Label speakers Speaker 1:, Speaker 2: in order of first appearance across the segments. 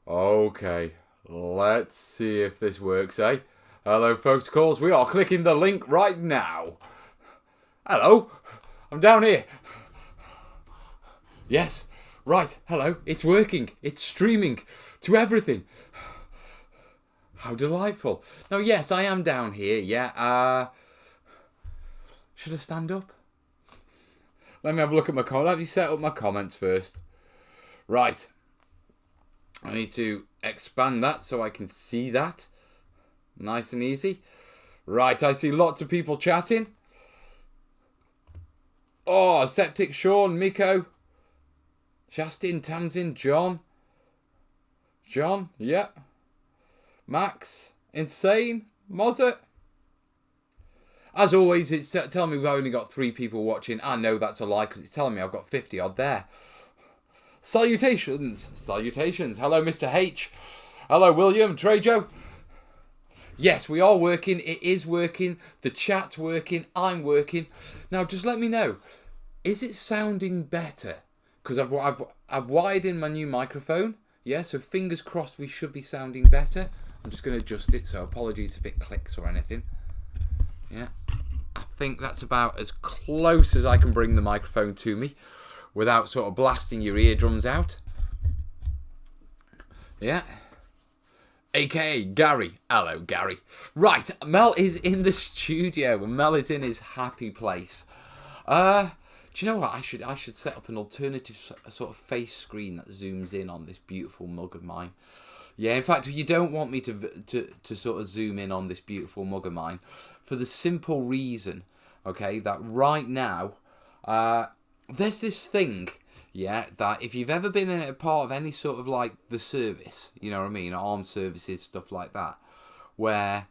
Speaker 1: Okay, let's see if this works, eh? Hello, folks, calls. We are clicking the link right now. Hello, I'm down here. Yes, right, hello, it's working. It's streaming to everything. How delightful. Now, yes, I am down here, yeah. Should I stand up? Let me have a look at my comments. Let me set up my comments first. Right. I need to expand that so I can see that. Nice and easy. Right, I see lots of people chatting. Oh, Septic Sean, Miko, Justin, Tamsin, John. John, yeah. Max, Insane, Mozart. As always, it's telling me we've only got 3 people watching. I know that's a lie because it's telling me I've got 50 odd there. Salutations. Salutations. Hello, Mr. H. Hello, William, Trejo. Yes, we are working. It is working. The chat's working. I'm working. Now, just let me know. Is it sounding better? Because I've wired in my new microphone. Yeah, so fingers crossed we should be sounding better. I'm just going to adjust it, so apologies if it clicks or anything. Yeah, I think that's about as close as I can bring the microphone to me without sort of blasting your eardrums out. Yeah. AKA Gary. Hello, Gary. Right, Mel is in the studio. Mel is in his happy place. Do you know what? I should set up an alternative sort of face screen that zooms in on this beautiful mug of mine. Yeah, in fact, you don't want me to sort of zoom in on this beautiful mug of mine for the simple reason, okay, that right now, there's this thing, yeah, that if you've ever been in a part of any sort of like the service, you know what I mean, armed services, stuff like that, where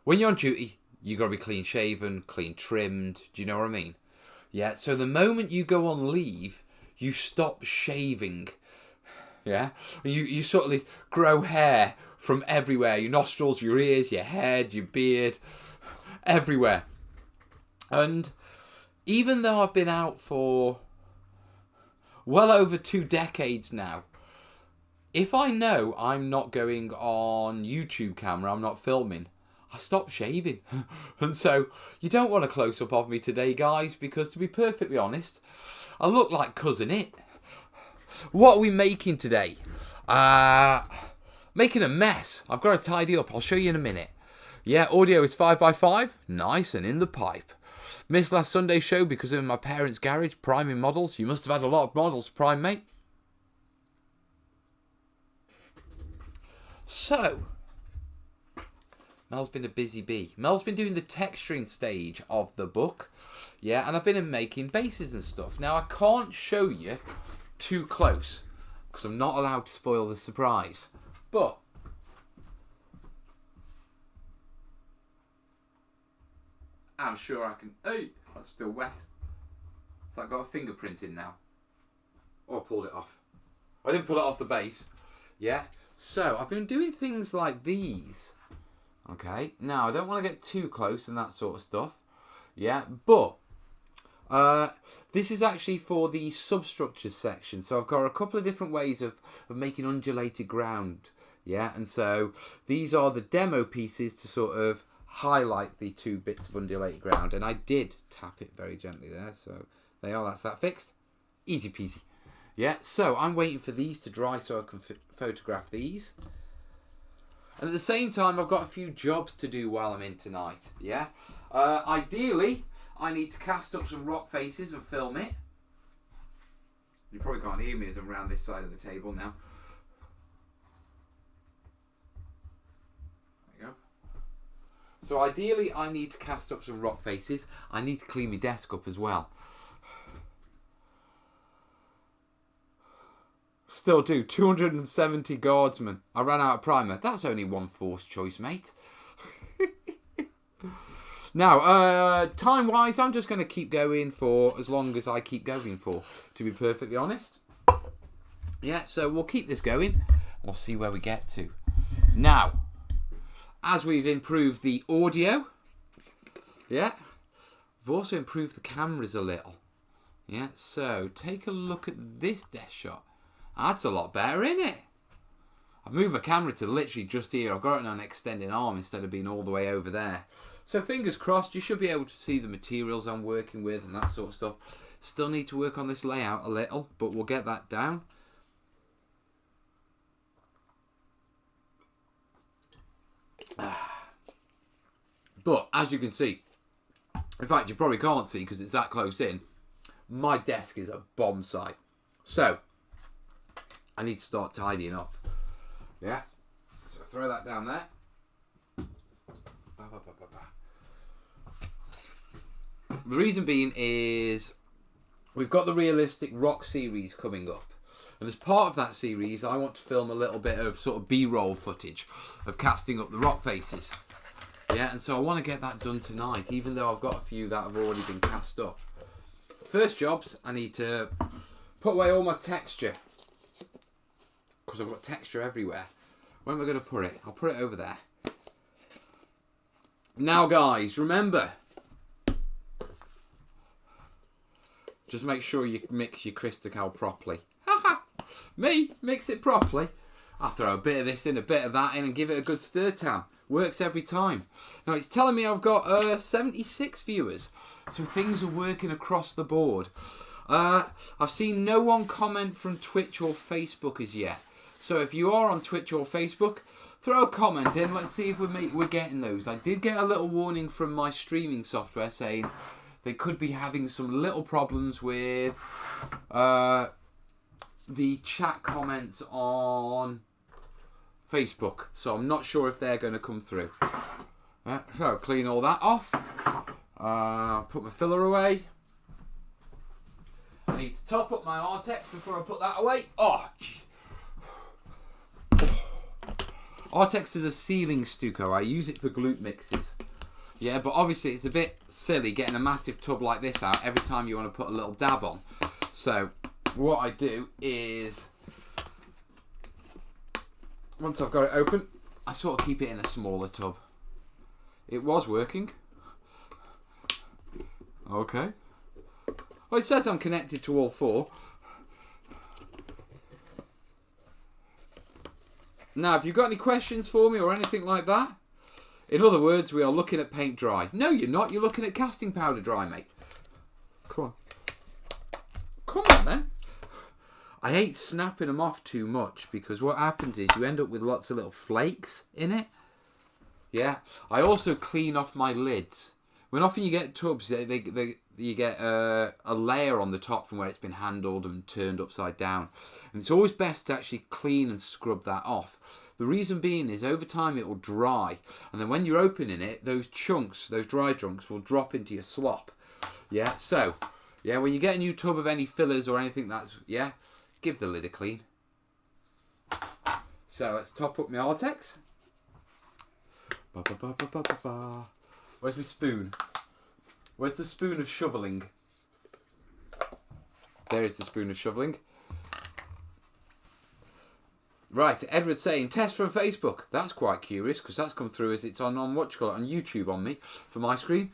Speaker 1: when you're on duty, you got to be clean shaven, clean trimmed, do you know what I mean? Yeah, so the moment you go on leave, you stop shaving. Yeah, you sort of grow hair from everywhere, your nostrils, your ears, your head, your beard, everywhere. And even though I've been out for well over 2 decades now, if I know I'm not going on YouTube camera, I'm not filming, I stop shaving. And so you don't want a close-up of me today, guys, because to be perfectly honest, I look like Cousin It. What are we making today? Making a mess. I've got to tidy up. I'll show you in a minute. Yeah, audio is 5x5. Nice and in the pipe. Missed last Sunday's show because of my parents' garage priming models. You must have had a lot of models prime, mate. So, Mel's been a busy bee. Mel's been doing the texturing stage of the book. Yeah, and I've been making bases and stuff. Now, I can't show you too close because I'm not allowed to spoil the surprise, but I'm sure I can. Hey, that's still wet. So I've got a fingerprint in now. Oh, I pulled it off. I didn't pull it off the base. Yeah, so I've been doing things like these. Okay, now I don't want to get too close and that sort of stuff. Yeah, but this is actually for the substructures section. So I've got a couple of different ways of making undulated ground. Yeah, and so these are the demo pieces to sort of highlight the 2 bits of undulated ground. And I did tap it very gently there. So they are, that's that fixed. Easy peasy. Yeah, so I'm waiting for these to dry so I can photograph these. And at the same time, I've got a few jobs to do while I'm in tonight. Yeah, ideally, I need to cast up some rock faces and film it. You probably can't hear me as I'm around this side of the table now. There you go. So ideally, I need to cast up some rock faces. I need to clean my desk up as well. Still do. 270 guardsmen. I ran out of primer. That's only one force choice, mate. Now, time-wise, I'm just going to keep going for as long as I keep going for, to be perfectly honest. Yeah, so we'll keep this going. We'll see where we get to. Now, as we've improved the audio, yeah, we've also improved the cameras a little. Yeah, so take a look at this desk shot. That's a lot better, isn't it? I've moved my camera to literally just here. I've got it on an extended arm instead of being all the way over there. So fingers crossed, you should be able to see the materials I'm working with and that sort of stuff. Still need to work on this layout a little, but we'll get that down. But as you can see, in fact you probably can't see because it's that close in, my desk is a bomb site. So I need to start tidying up. Yeah, so throw that down there. The reason being is we've got the realistic rock series coming up, and as part of that series I want to film a little bit of sort of B-roll footage of casting up the rock faces. Yeah, and so I want to get that done tonight, even though I've got a few that have already been cast up. First jobs, I need to put away all my texture, because I've got texture everywhere. Where am I going to put it? I'll put it over there. Now guys, remember, just make sure you mix your Cristal properly. Me, mix it properly. I'll throw a bit of this in, a bit of that in, and give it a good stir tam. Works every time. Now it's telling me I've got 76 viewers, so things are working across the board. I've seen no one comment from Twitch or Facebook as yet. So if you are on Twitch or Facebook, throw a comment in. Let's see if we're getting those. I did get a little warning from my streaming software saying they could be having some little problems with the chat comments on Facebook. So I'm not sure if they're going to come through. So clean all that off. Put my filler away. I need to top up my Artex before I put that away. Oh, geez. Artex is a sealing stucco. I use it for glute mixes. Yeah, but obviously it's a bit silly getting a massive tub like this out every time you want to put a little dab on. So what I do is, once I've got it open, I sort of keep it in a smaller tub. It was working. Okay. Well, it says I'm connected to all four. Now, have you got any questions for me or anything like that? In other words, we are looking at paint dry. No, you're not. You're looking at casting powder dry, mate. Come on. Come on, then. I hate snapping them off too much because what happens is you end up with lots of little flakes in it. Yeah. I also clean off my lids. When often you get tubs, you get a layer on the top from where it's been handled and turned upside down. And it's always best to actually clean and scrub that off. The reason being is over time it will dry. And then when you're opening it, those chunks, those dry chunks, will drop into your slop. Yeah, so, yeah, when you get a new tub of any fillers or anything that's, yeah, give the lid a clean. So let's top up my Artex. Where's my spoon? Where's the spoon of shoveling? There is the spoon of shoveling. Right, Edward's saying, test from Facebook. That's quite curious, because that's come through as it's on what you call it, on YouTube on me, for my screen.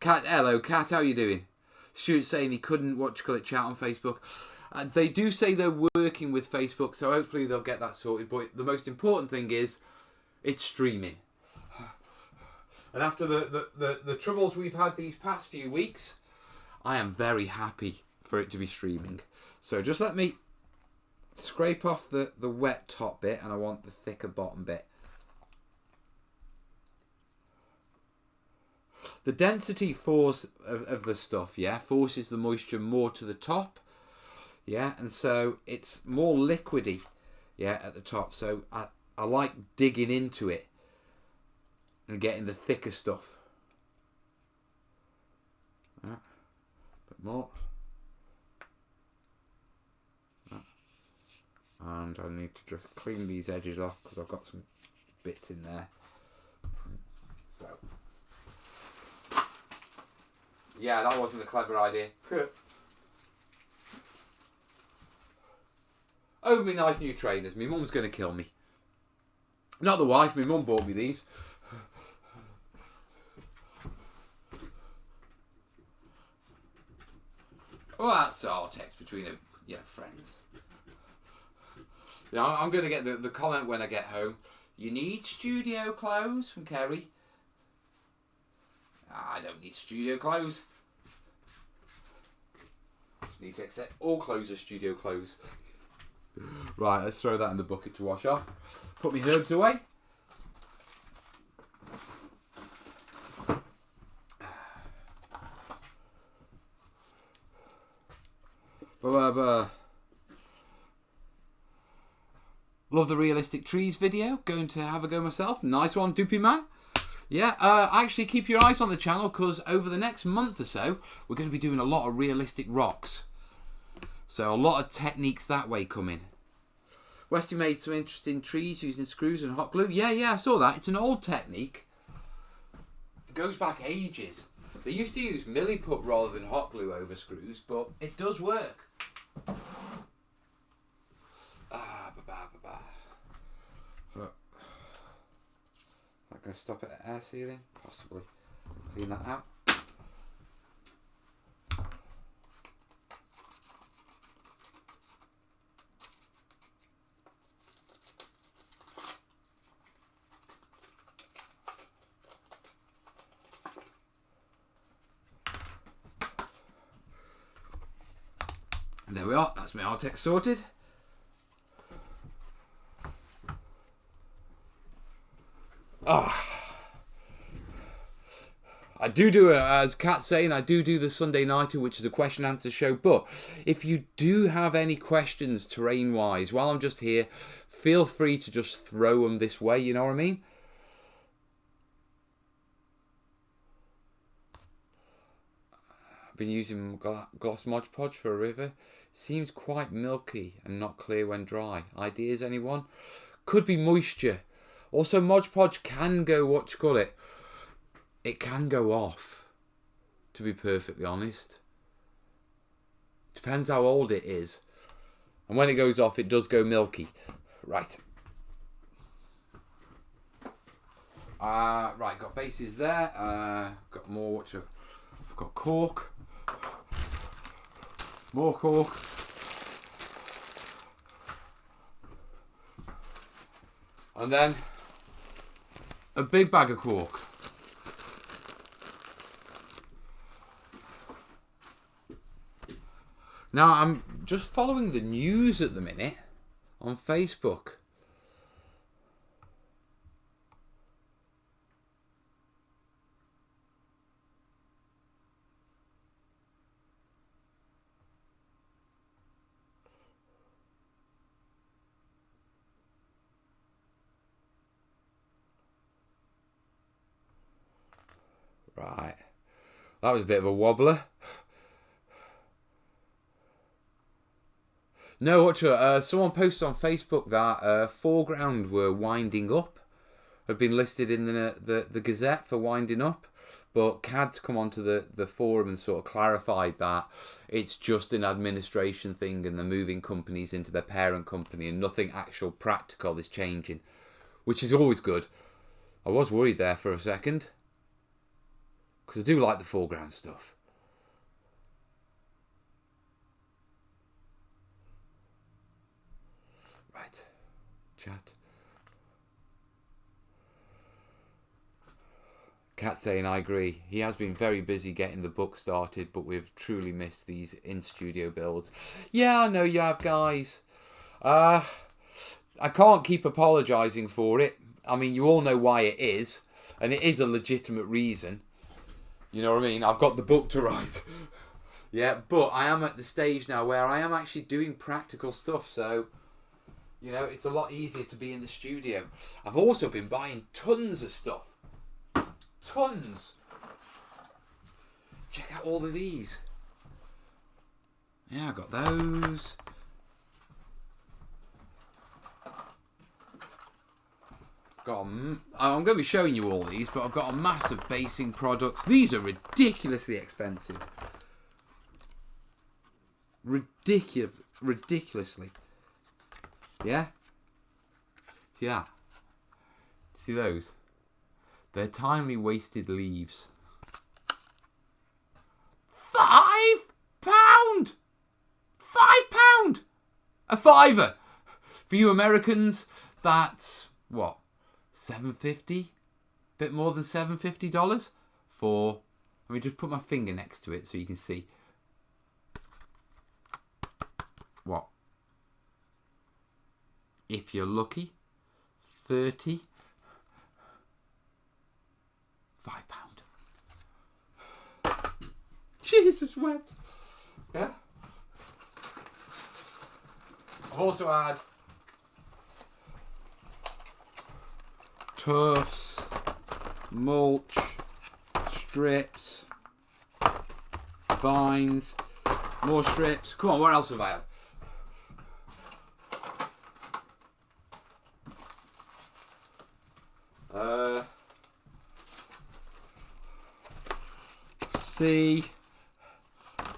Speaker 1: Cat, hello, Cat, how you doing? Stuart's saying he couldn't, chat on Facebook. They do say they're working with Facebook, so hopefully they'll get that sorted. But the most important thing is, it's streaming. And after the troubles we've had these past few weeks, I am very happy for it to be streaming. So just let me scrape off the wet top bit, and I want the thicker bottom bit. The density force of the stuff, yeah, forces the moisture more to the top, yeah, and so it's more liquidy, yeah, at the top. So I like digging into it and getting the thicker stuff. Yeah, a bit more. And I need to just clean these edges off because I've got some bits in there. So, yeah, that wasn't a clever idea. Oh, my nice new trainers. My mum's going to kill me. Not the wife, my mum bought me these. Well, that's Artex between friends. Yeah, I'm going to get the comment when I get home. You need studio clothes from Kerry. I don't need studio clothes. Just need to accept all clothes are studio clothes. Right, let's throw that in the bucket to wash off. Put my herbs away. Love the realistic trees video. Going to have a go myself. Nice one, Doopy Man. Yeah, actually keep your eyes on the channel because over the next month or so, we're going to be doing a lot of realistic rocks. So a lot of techniques that way coming. Westy made some interesting trees using screws and hot glue. Yeah, I saw that. It's an old technique. It goes back ages. They used to use milliput rather than hot glue over screws, but it does work. Not going to stop it at air sealing? Possibly. Clean that out. And there we are. That's my Artex sorted. I do as Kat's saying, I do the Sunday Nighter, which is a question and answer show. But if you do have any questions terrain wise while I'm just here, feel free to just throw them this way, you know what I mean? I've been using gloss Mod Podge for a river. Seems quite milky and not clear when dry. Ideas, anyone? Could be moisture. Also, Mod Podge can go, what you call it? It can go off, to be perfectly honest. Depends how old it is. And when it goes off, it does go milky. Right. Right, got bases there. Got more, I've got cork. More cork. And then a big bag of cork. Now, I'm just following the news at the minute on Facebook. Right. That was a bit of a wobbler. No, watch it. Someone posted on Facebook that foreground were winding up. Have been listed in the Gazette for winding up. But CAD's come onto the forum and sort of clarified that it's just an administration thing and they're moving companies into their parent company and nothing actual practical is changing. Which is always good. I was worried there for a second. Because I do like the foreground stuff. Right. Chat. Cat saying, I agree. He has been very busy getting the book started, but we've truly missed these in-studio builds. Yeah, I know you have, guys. I can't keep apologising for it. I mean, you all know why it is. And it is a legitimate reason. You know what I mean? I've got the book to write. Yeah, but I am at the stage now where I am actually doing practical stuff. So, you know, it's a lot easier to be in the studio. I've also been buying tons of stuff. Tons. Check out all of these. Yeah, I got those. I'm going to be showing you all these, but I've got a mass of basing products. These are ridiculously expensive. Ridiculously. Yeah? Yeah. See those? They're timely wasted leaves. £5? £5? A fiver. For you Americans, that's what, $7.50? Bit more than $750 for. Let me just put my finger next to it so you can see. What? If you're lucky, £35. Jesus wept. Yeah. I've also had turfs, mulch, strips, vines, more strips. Come on, what else have I had? See,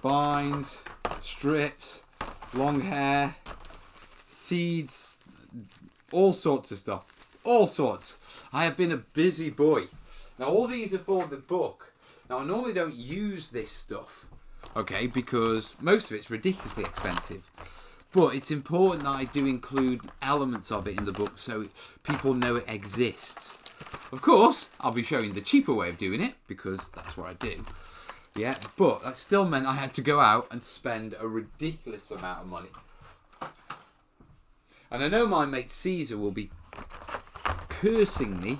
Speaker 1: vines, strips, long hair, seeds, all sorts of stuff. All sorts. I have been a busy boy. Now all these are for the book. Now I normally don't use this stuff, okay, because most of it's ridiculously expensive. But it's important that I do include elements of it in the book so people know it exists. Of course, I'll be showing the cheaper way of doing it because that's what I do. Yeah, but that still meant I had to go out and spend a ridiculous amount of money. And I know my mate Caesar will be cursing me.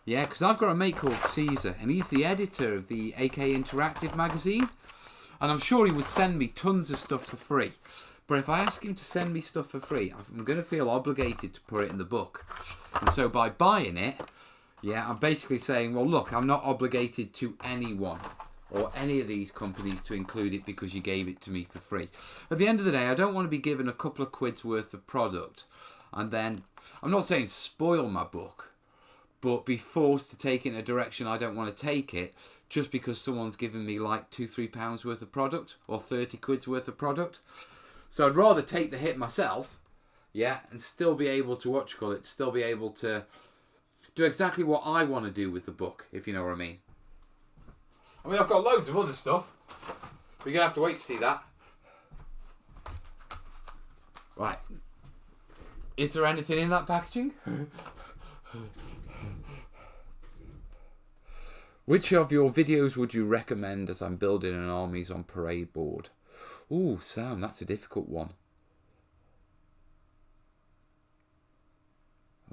Speaker 1: Yeah, because I've got a mate called Caesar and he's the editor of the AK Interactive magazine. And I'm sure he would send me tons of stuff for free. But if I ask him to send me stuff for free, I'm going to feel obligated to put it in the book. And so by buying it, yeah, I'm basically saying, well, look, I'm not obligated to anyone or any of these companies to include it because you gave it to me for free. At the end of the day, I don't want to be given a couple of quid's worth of product and then, I'm not saying spoil my book, but be forced to take it in a direction I don't want to take it just because someone's given me like £2-3 worth of product or 30 quid's worth of product. So I'd rather take the hit myself, yeah, and still be able to still be able to do exactly what I want to do with the book, if you know what I mean. I mean, I've got loads of other stuff. But you're going to have to wait to see that. Right. Is there anything in that packaging? Which of your videos would you recommend as I'm building an armies on parade board? Ooh, Sam, that's a difficult one.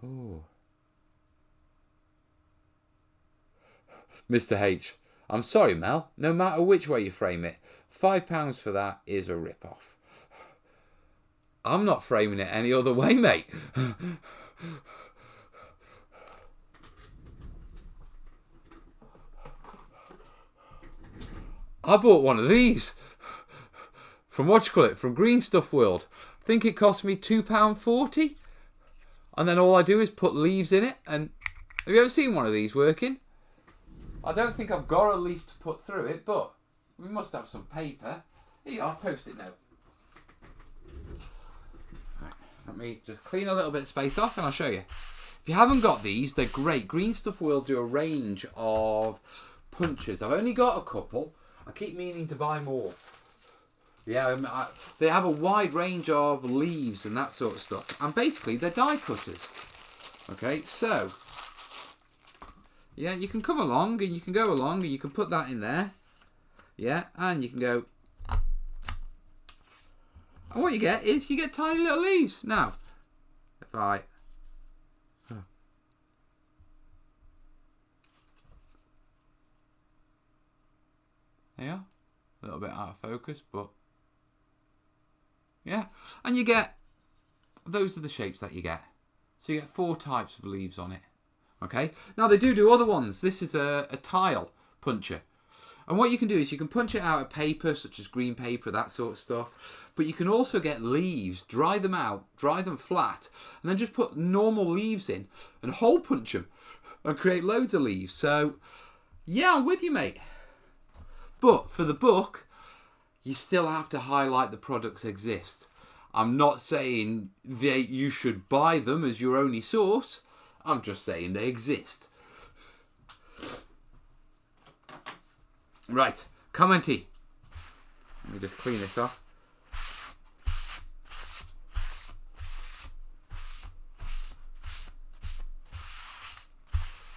Speaker 1: Oh. Mr. H. I'm sorry, Mel. No matter which way you frame it, £5 for that is a rip-off. I'm not framing it any other way, mate. I bought one of these from from Green Stuff World. I think it cost me £2.40. And then all I do is put leaves in it. And have you ever seen one of these working? I don't think I've got a leaf to put through it, but we must have some paper. Here you are, post-it note. Right, let me just clean a little bit of space off and I'll show you. If you haven't got these, they're great. Green Stuff World do a range of punches. I've only got a couple. I keep meaning to buy more. Yeah, they have a wide range of leaves and that sort of stuff. And basically, they're die cutters. Okay, so yeah, you can come along and you can go along and you can put that in there. Yeah, and you can go. And what you get is you get tiny little leaves. Now, if I. There you are. A little bit out of focus, but. Yeah, and you get. Those are the shapes that you get. So you get 4 types of leaves on it. Okay, now they do other ones. This is a tile puncher. And what you can do is you can punch it out of paper, such as green paper, that sort of stuff. But you can also get leaves, dry them out, dry them flat, and then just put normal leaves in and hole punch them and create loads of leaves. So, yeah, I'm with you, mate. But for the book, you still have to highlight the products exist. I'm not saying that you should buy them as your only source. I'm just saying they exist. Right, commenty. Let me just clean this off.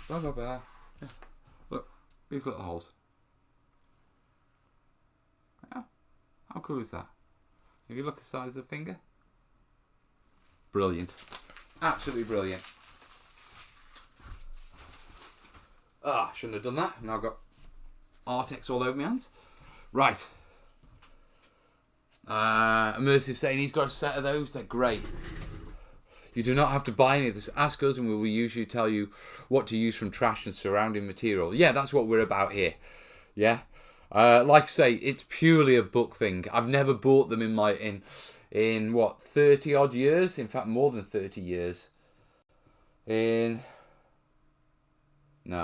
Speaker 1: Blah, blah, blah. Yeah. Look, these little holes. Yeah. How cool is that? If you look at the size of the finger. Brilliant. Absolutely brilliant. Ah, shouldn't have done that. Now I've got Artex all over my hands. Right. Immersive saying he's got a set of those. They're great. You do not have to buy any of this. Ask us and we will usually tell you what to use from trash and surrounding material. Yeah, that's what we're about here. Yeah. Like I say, it's purely a book thing. I've never bought them in what, 30 odd years? In fact, more than 30 years. No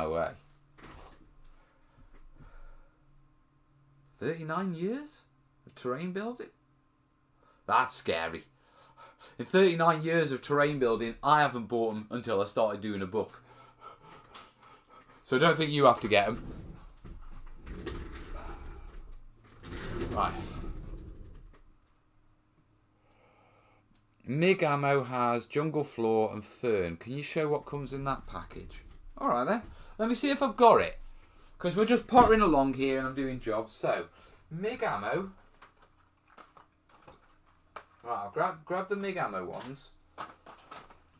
Speaker 1: way. 39 years of terrain building? That's scary. In 39 years of terrain building, I haven't bought them until I started doing a book. So don't think you have to get them. Right. MIG ammo has jungle floor and fern. Can you show what comes in that package? Alright then. Let me see if I've got it. Because we're just pottering along here and I'm doing jobs. So, MIG ammo. Right, I'll grab the MIG ammo ones.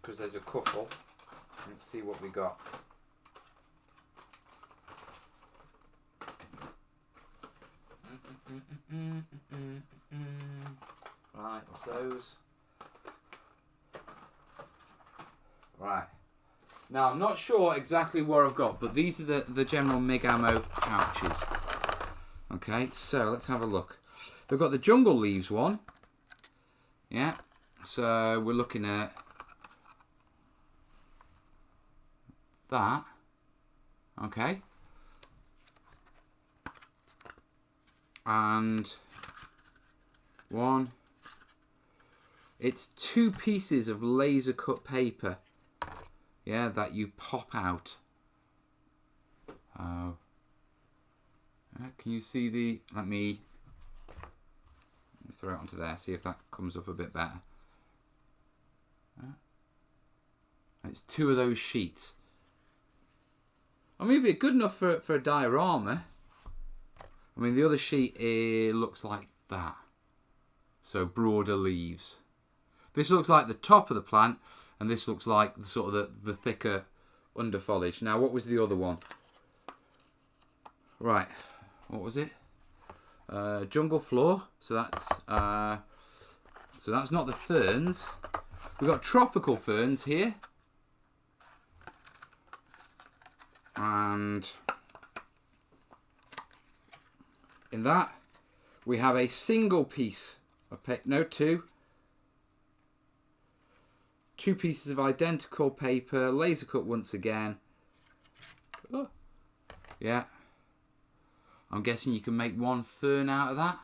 Speaker 1: Because there's a couple. Let's see what we got. Right, what's those? Right. Now, I'm not sure exactly what I've got, but these are the general MIG ammo pouches. Okay, so let's have a look. They've got the Jungle Leaves one. Yeah, so we're looking at that. Okay. And one. It's 2 pieces of laser cut paper. Yeah, that you pop out. Oh. Can you see the... Let me throw it onto there, see if that comes up a bit better. It's 2 of those sheets. I mean, it'd be good enough for a diorama. I mean, the other sheet looks like that. So, broader leaves. This looks like the top of the plant, and this looks like the sort of the thicker under foliage. Now, what was the other one? Right, what was it? Jungle floor. So that's not the ferns. We've got tropical ferns here, and in that we have a single piece of paper. No, 2 pieces of identical paper, laser cut once again. Oh. Yeah. I'm guessing you can make 1 fern out of that.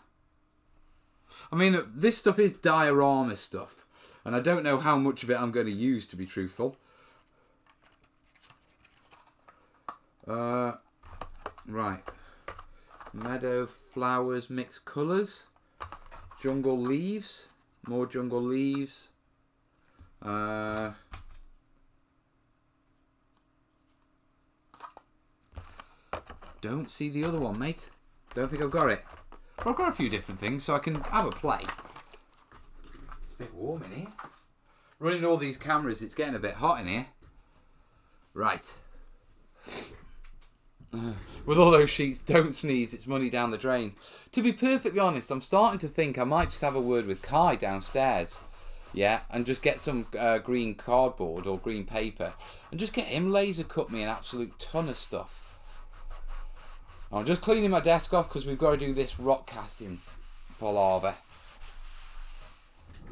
Speaker 1: I mean, this stuff is diorama stuff, and I don't know how much of it I'm going to use, to be truthful. Right. Meadow flowers, mixed colours. Jungle leaves. More jungle leaves. Don't see the other one, mate. Don't think I've got it. But I've got a few different things, so I can have a play. It's a bit warm in here. Running all these cameras, it's getting a bit hot in here. Right. With all those sheets, don't sneeze, it's money down the drain. To be perfectly honest, I'm starting to think I might just have a word with Kai downstairs. Yeah, and just get some green cardboard or green paper and just get him laser cut me an absolute ton of stuff. I'm just cleaning my desk off because we've got to do this rock casting palaver.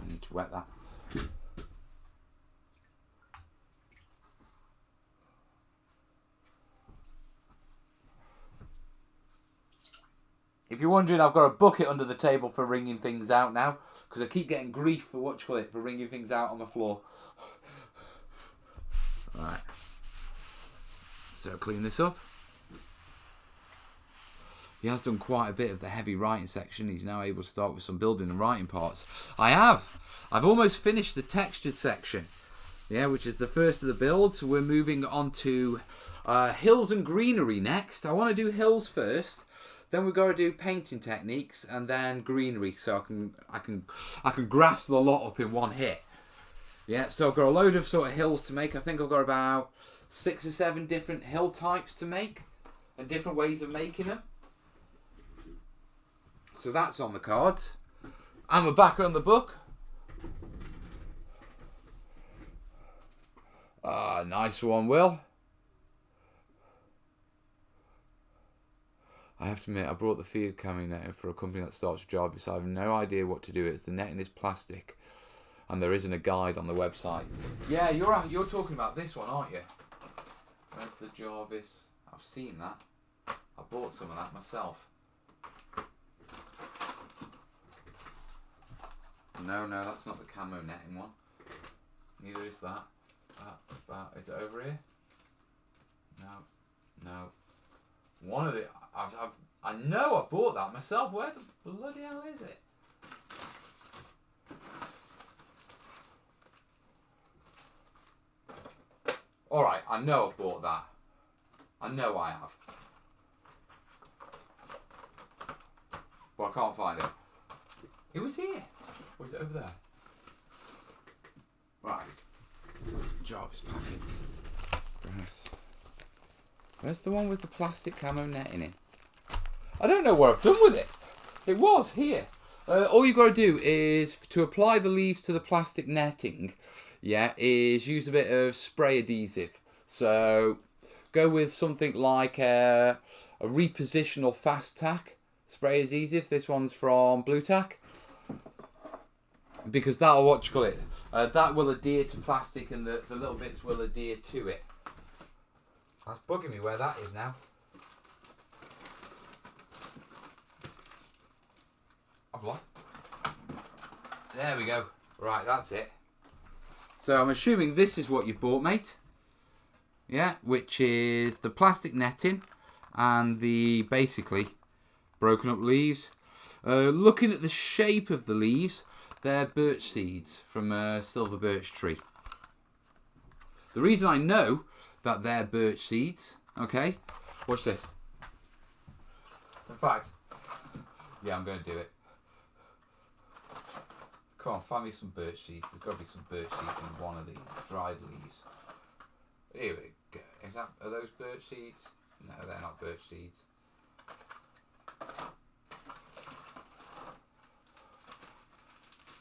Speaker 1: I need to wet that. If you're wondering, I've got a bucket under the table for wringing things out now, because I keep getting grief for for wringing things out on the floor. Right. So clean this up. He has done quite a bit of the heavy writing section. He's now able to start with some building and writing parts. I have. I've almost finished the textured section. Yeah, which is the first of the builds. We're moving on to hills and greenery next. I want to do hills first. Then we've got to do painting techniques and then greenery, so I can grasp the lot up in one hit. Yeah, so I've got a load of sort of hills to make. I think I've got about 6 or 7 different hill types to make and different ways of making them. So that's on the cards. And we're back on the book. Nice one, Will. I have to admit, I brought the field camo netting for a company that starts with Jarvis. I have no idea what to do. It's the netting is plastic, and there isn't a guide on the website. Yeah, you're talking about this one, aren't you? Where's the Jarvis? I've seen that. I bought some of that myself. No, that's not the camo netting one. Neither is that. Is it over here? No. One of the I know I bought that myself. Where the bloody hell is it? All right, I know I bought that. I know I have, but I can't find it. It was here. Or is it over there? Right. Jarvis packets. Where's the one with the plastic camo netting in? I don't know what I've done with it. It was here. All you've got to do is, to apply the leaves to the plastic netting, yeah, is use a bit of spray adhesive. So go with something like a reposition or fast tack spray adhesive. This one's from Blue Tack. Because that'll, what you call it, that will adhere to plastic and the little bits will adhere to it. That's bugging me where that is now. I've lost. There we go. Right, that's it. So I'm assuming this is what you bought, mate. Yeah, which is the plastic netting and the basically broken up leaves. Looking at the shape of the leaves, they're birch seeds from a silver birch tree. The reason I know that they're birch seeds, okay, watch this. In fact, yeah, I'm going to do it. Come on, find me some birch seeds. There's got to be some birch seeds in one of these dried leaves. Here we go. Are those birch seeds? No, they're not birch seeds.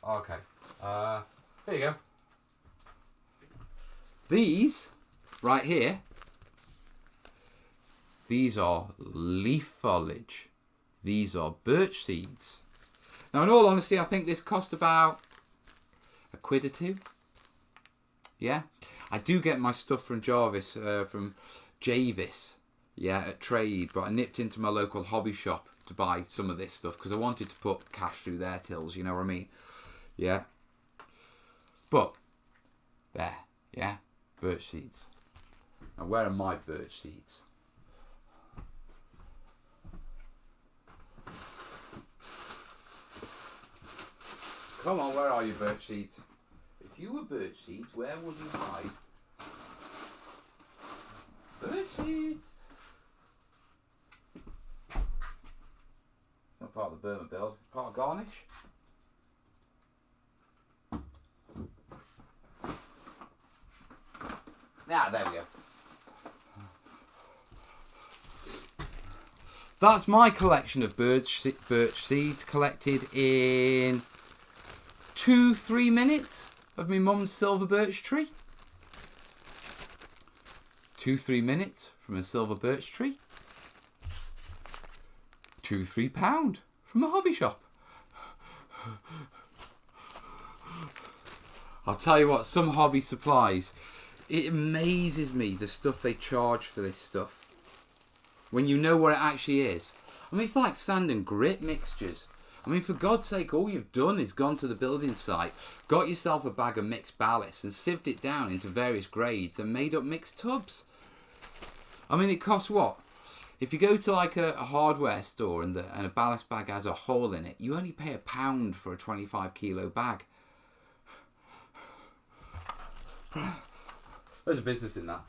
Speaker 1: Okay. There you go. These right here. These are leaf foliage. These are birch seeds. Now, in all honesty, I think this cost about £1 or £2. Yeah, I do get my stuff from Jarvis, from Javis, yeah, at trade. But I nipped into my local hobby shop to buy some of this stuff because I wanted to put cash through their tills. You know what I mean? Yeah. But there, yeah, birch seeds. Now, where are my birch seeds? Come on, where are you, birch seeds? If you were birch seeds, where would you hide? Birch seeds! Not part of the Burma build, part of garnish. Ah, there we go. That's my collection of birch seeds collected in 2-3 minutes of my mum's silver birch tree. 2-3 minutes from a silver birch tree. £2-3 from a hobby shop. I'll tell you what, some hobby supplies, it amazes me the stuff they charge for this stuff. When you know what it actually is. I mean, it's like sand and grit mixtures. I mean, for God's sake, all you've done is gone to the building site, got yourself a bag of mixed ballast and sieved it down into various grades and made up mixed tubs. I mean, it costs what? If you go to like a hardware store and a ballast bag has a hole in it, you only pay £1 for a 25 kilo bag. There's a business in that.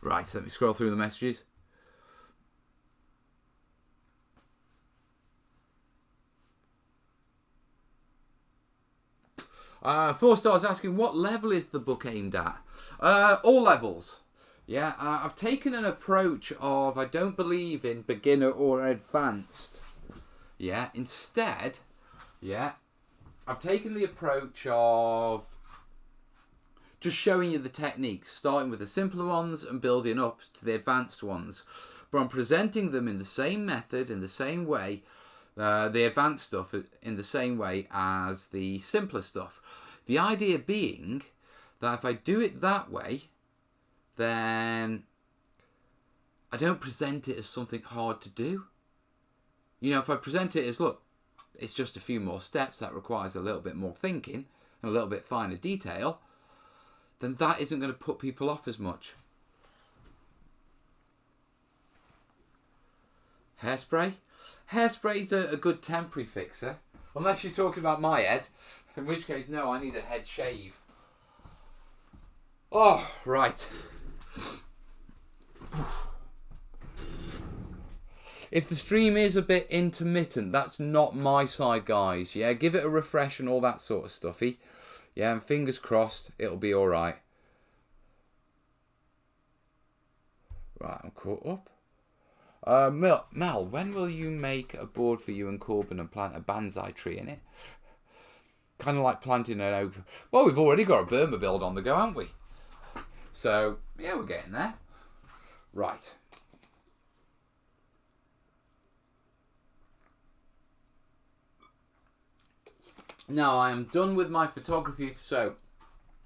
Speaker 1: Right, let me scroll through the messages. 4 stars asking, what level is the book aimed at? All levels. Yeah, I've taken an approach of, I don't believe in beginner or advanced. Yeah, instead, yeah, I've taken the approach of just showing you the techniques, starting with the simpler ones and building up to the advanced ones. But I'm presenting them in the same method, in the same way, the advanced stuff in the same way as the simpler stuff. The idea being that if I do it that way, then I don't present it as something hard to do. You know, if I present it as, look, it's just a few more steps that requires a little bit more thinking and a little bit finer detail, then that isn't going to put people off as much. Hairspray? Hairspray's a good temporary fixer. Unless you're talking about my head. In which case, no, I need a head shave. Oh, right. If the stream is a bit intermittent, that's not my side, guys. Yeah, give it a refresh and all that sort of stuffy. Yeah, and fingers crossed, it'll be alright. Right, I'm caught up. Mel, when will you make a board for you and Corbin and plant a bonsai tree in it? Kind of like planting an over... Well, we've already got a Burma build on the go, haven't we? So, yeah, we're getting there. Right. Now, I am done with my photography, so...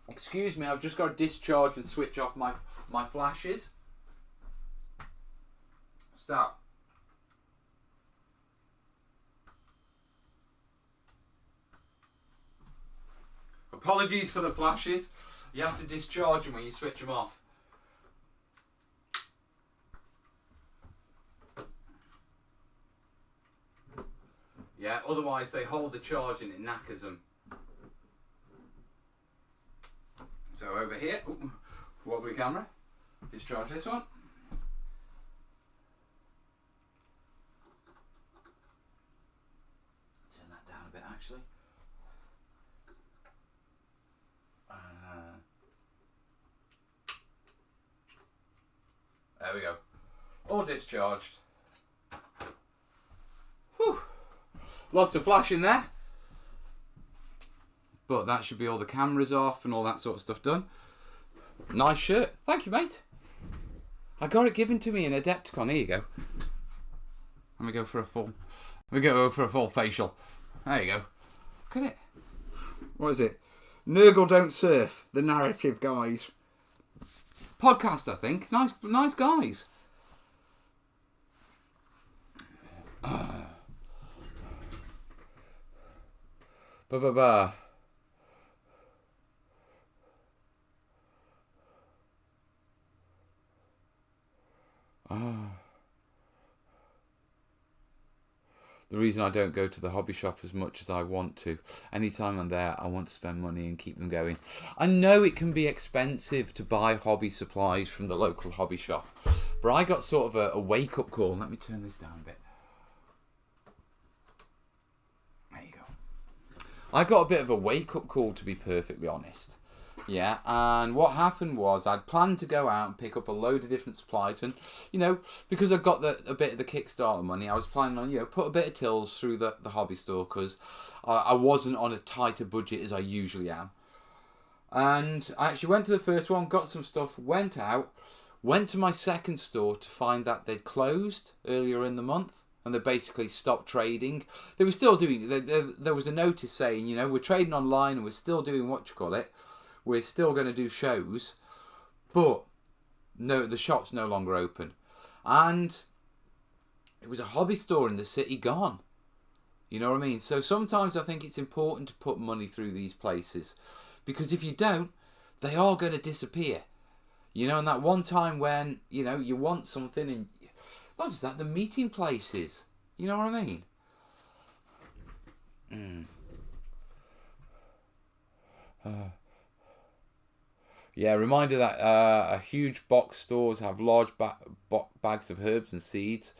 Speaker 1: Excuse me, I've just got to discharge and switch off my flashes. So... Apologies for the flashes. You have to discharge them when you switch them off. Yeah, otherwise they hold the charge and it knackers them. So over here, wobbly camera, discharge this one. Turn that down a bit actually. There we go. All discharged. Whew. Lots of flash in there. But that should be all the cameras off and all that sort of stuff done. Nice shirt. Thank you, mate. I got it given to me in Adepticon. Here you go. Let me go for a full facial. There you go. Look at it. What is it? Nurgle Don't Surf. The narrative guys. Podcast, I think. Nice guys. Ba. The reason I don't go to the hobby shop as much as I want to. Anytime I'm there, I want to spend money and keep them going. I know it can be expensive to buy hobby supplies from the local hobby shop, but I got sort of a wake-up call. Let me turn this down a bit. There you go. I got a bit of a wake-up call, to be perfectly honest. Yeah, and what happened was I'd planned to go out and pick up a load of different supplies, and because I got a bit of the Kickstarter money, I was planning on put a bit of tills through the hobby store because I wasn't on a tighter budget as I usually am. And I actually went to the first one, got some stuff, went out, went to my second store to find that they'd closed earlier in the month and they basically stopped trading. They were still doing. There was a notice saying we're trading online and we're still doing we're still going to do shows, but no, the shop's no longer open. And it was a hobby store in the city gone. You know what I mean? So sometimes I think it's important to put money through these places, because if you don't, they are going to disappear. And that one time when, you want something, and not just that, the meeting places. You know what I mean? Yeah, reminder that a huge box stores have large bags of herbs and seeds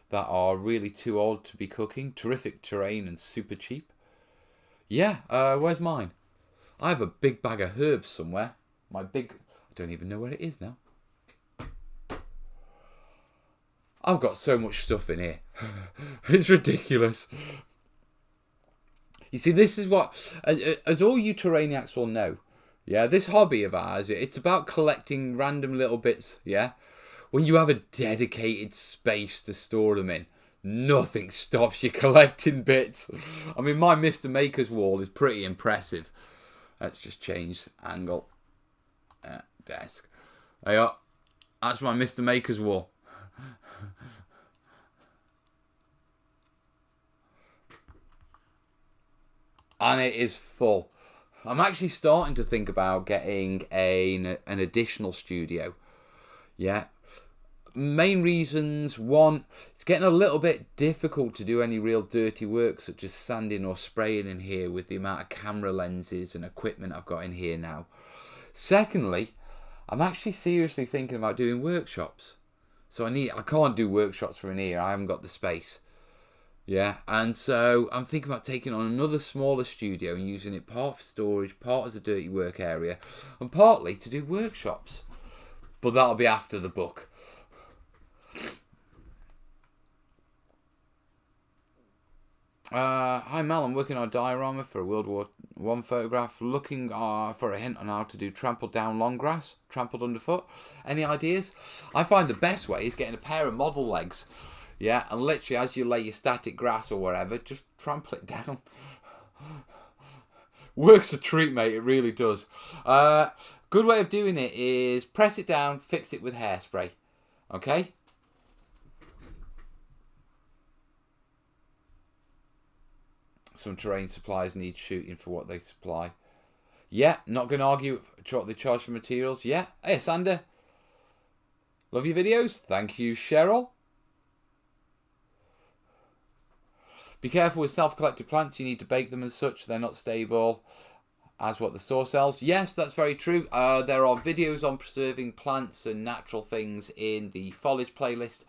Speaker 1: that are really too old to be cooking. Terrific terrain and super cheap. Yeah, where's mine? I have a big bag of herbs somewhere. I don't even know where it is now. I've got so much stuff in here. It's ridiculous. You see, this is what, as all you terrainiacs will know, yeah, this hobby of ours, it's about collecting random little bits, yeah? When you have a dedicated space to store them in, nothing stops you collecting bits. I mean, my Mr. Maker's wall is pretty impressive. Let's just change angle. Desk. There you are. That's my Mr. Maker's wall. And it is full. I'm actually starting to think about getting an additional studio. Yeah. Main reasons: one, it's getting a little bit difficult to do any real dirty work such as sanding or spraying in here with the amount of camera lenses and equipment I've got in here now. Secondly, I'm actually seriously thinking about doing workshops. So I can't do workshops from here. I haven't got the space. Yeah, and so I'm thinking about taking on another smaller studio and using it part for storage, part as a dirty work area, and partly to do workshops. But that'll be after the book. Hi Mel, I'm working on a diorama for a World War I photograph, looking for a hint on how to do trampled down long grass, trampled underfoot. Any ideas? I find the best way is getting a pair of model legs. Yeah, and literally as you lay your static grass or whatever, just trample it down. Works a treat, mate, it really does. Good way of doing it is press it down, fix it with hairspray. Okay? Some terrain suppliers need shooting for what they supply. Yeah, not going to argue what they charge for materials. Yeah. Hey, Sander. Love your videos. Thank you, Cheryl. Be careful with self-collected plants. You need to bake them as such. They're not stable as what the store sells. Yes, that's very true. There are videos on preserving plants and natural things in the foliage playlist.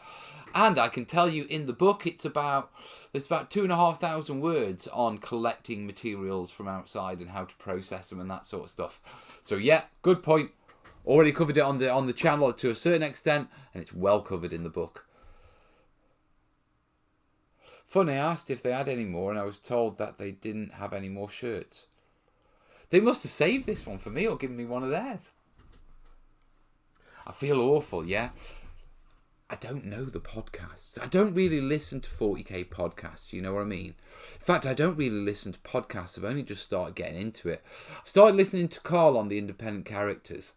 Speaker 1: And I can tell you in the book, there's about 2,500 words on collecting materials from outside and how to process them and that sort of stuff. So yeah, good point. Already covered it on the channel to a certain extent, and it's well covered in the book. Funny, I asked if they had any more, and I was told that they didn't have any more shirts. They must have saved this one for me or given me one of theirs. I feel awful, yeah? I don't know the podcasts. I don't really listen to 40k podcasts, you know what I mean? In fact, I don't really listen to podcasts. I've only just started getting into it. I've started listening to Carl on the independent characters.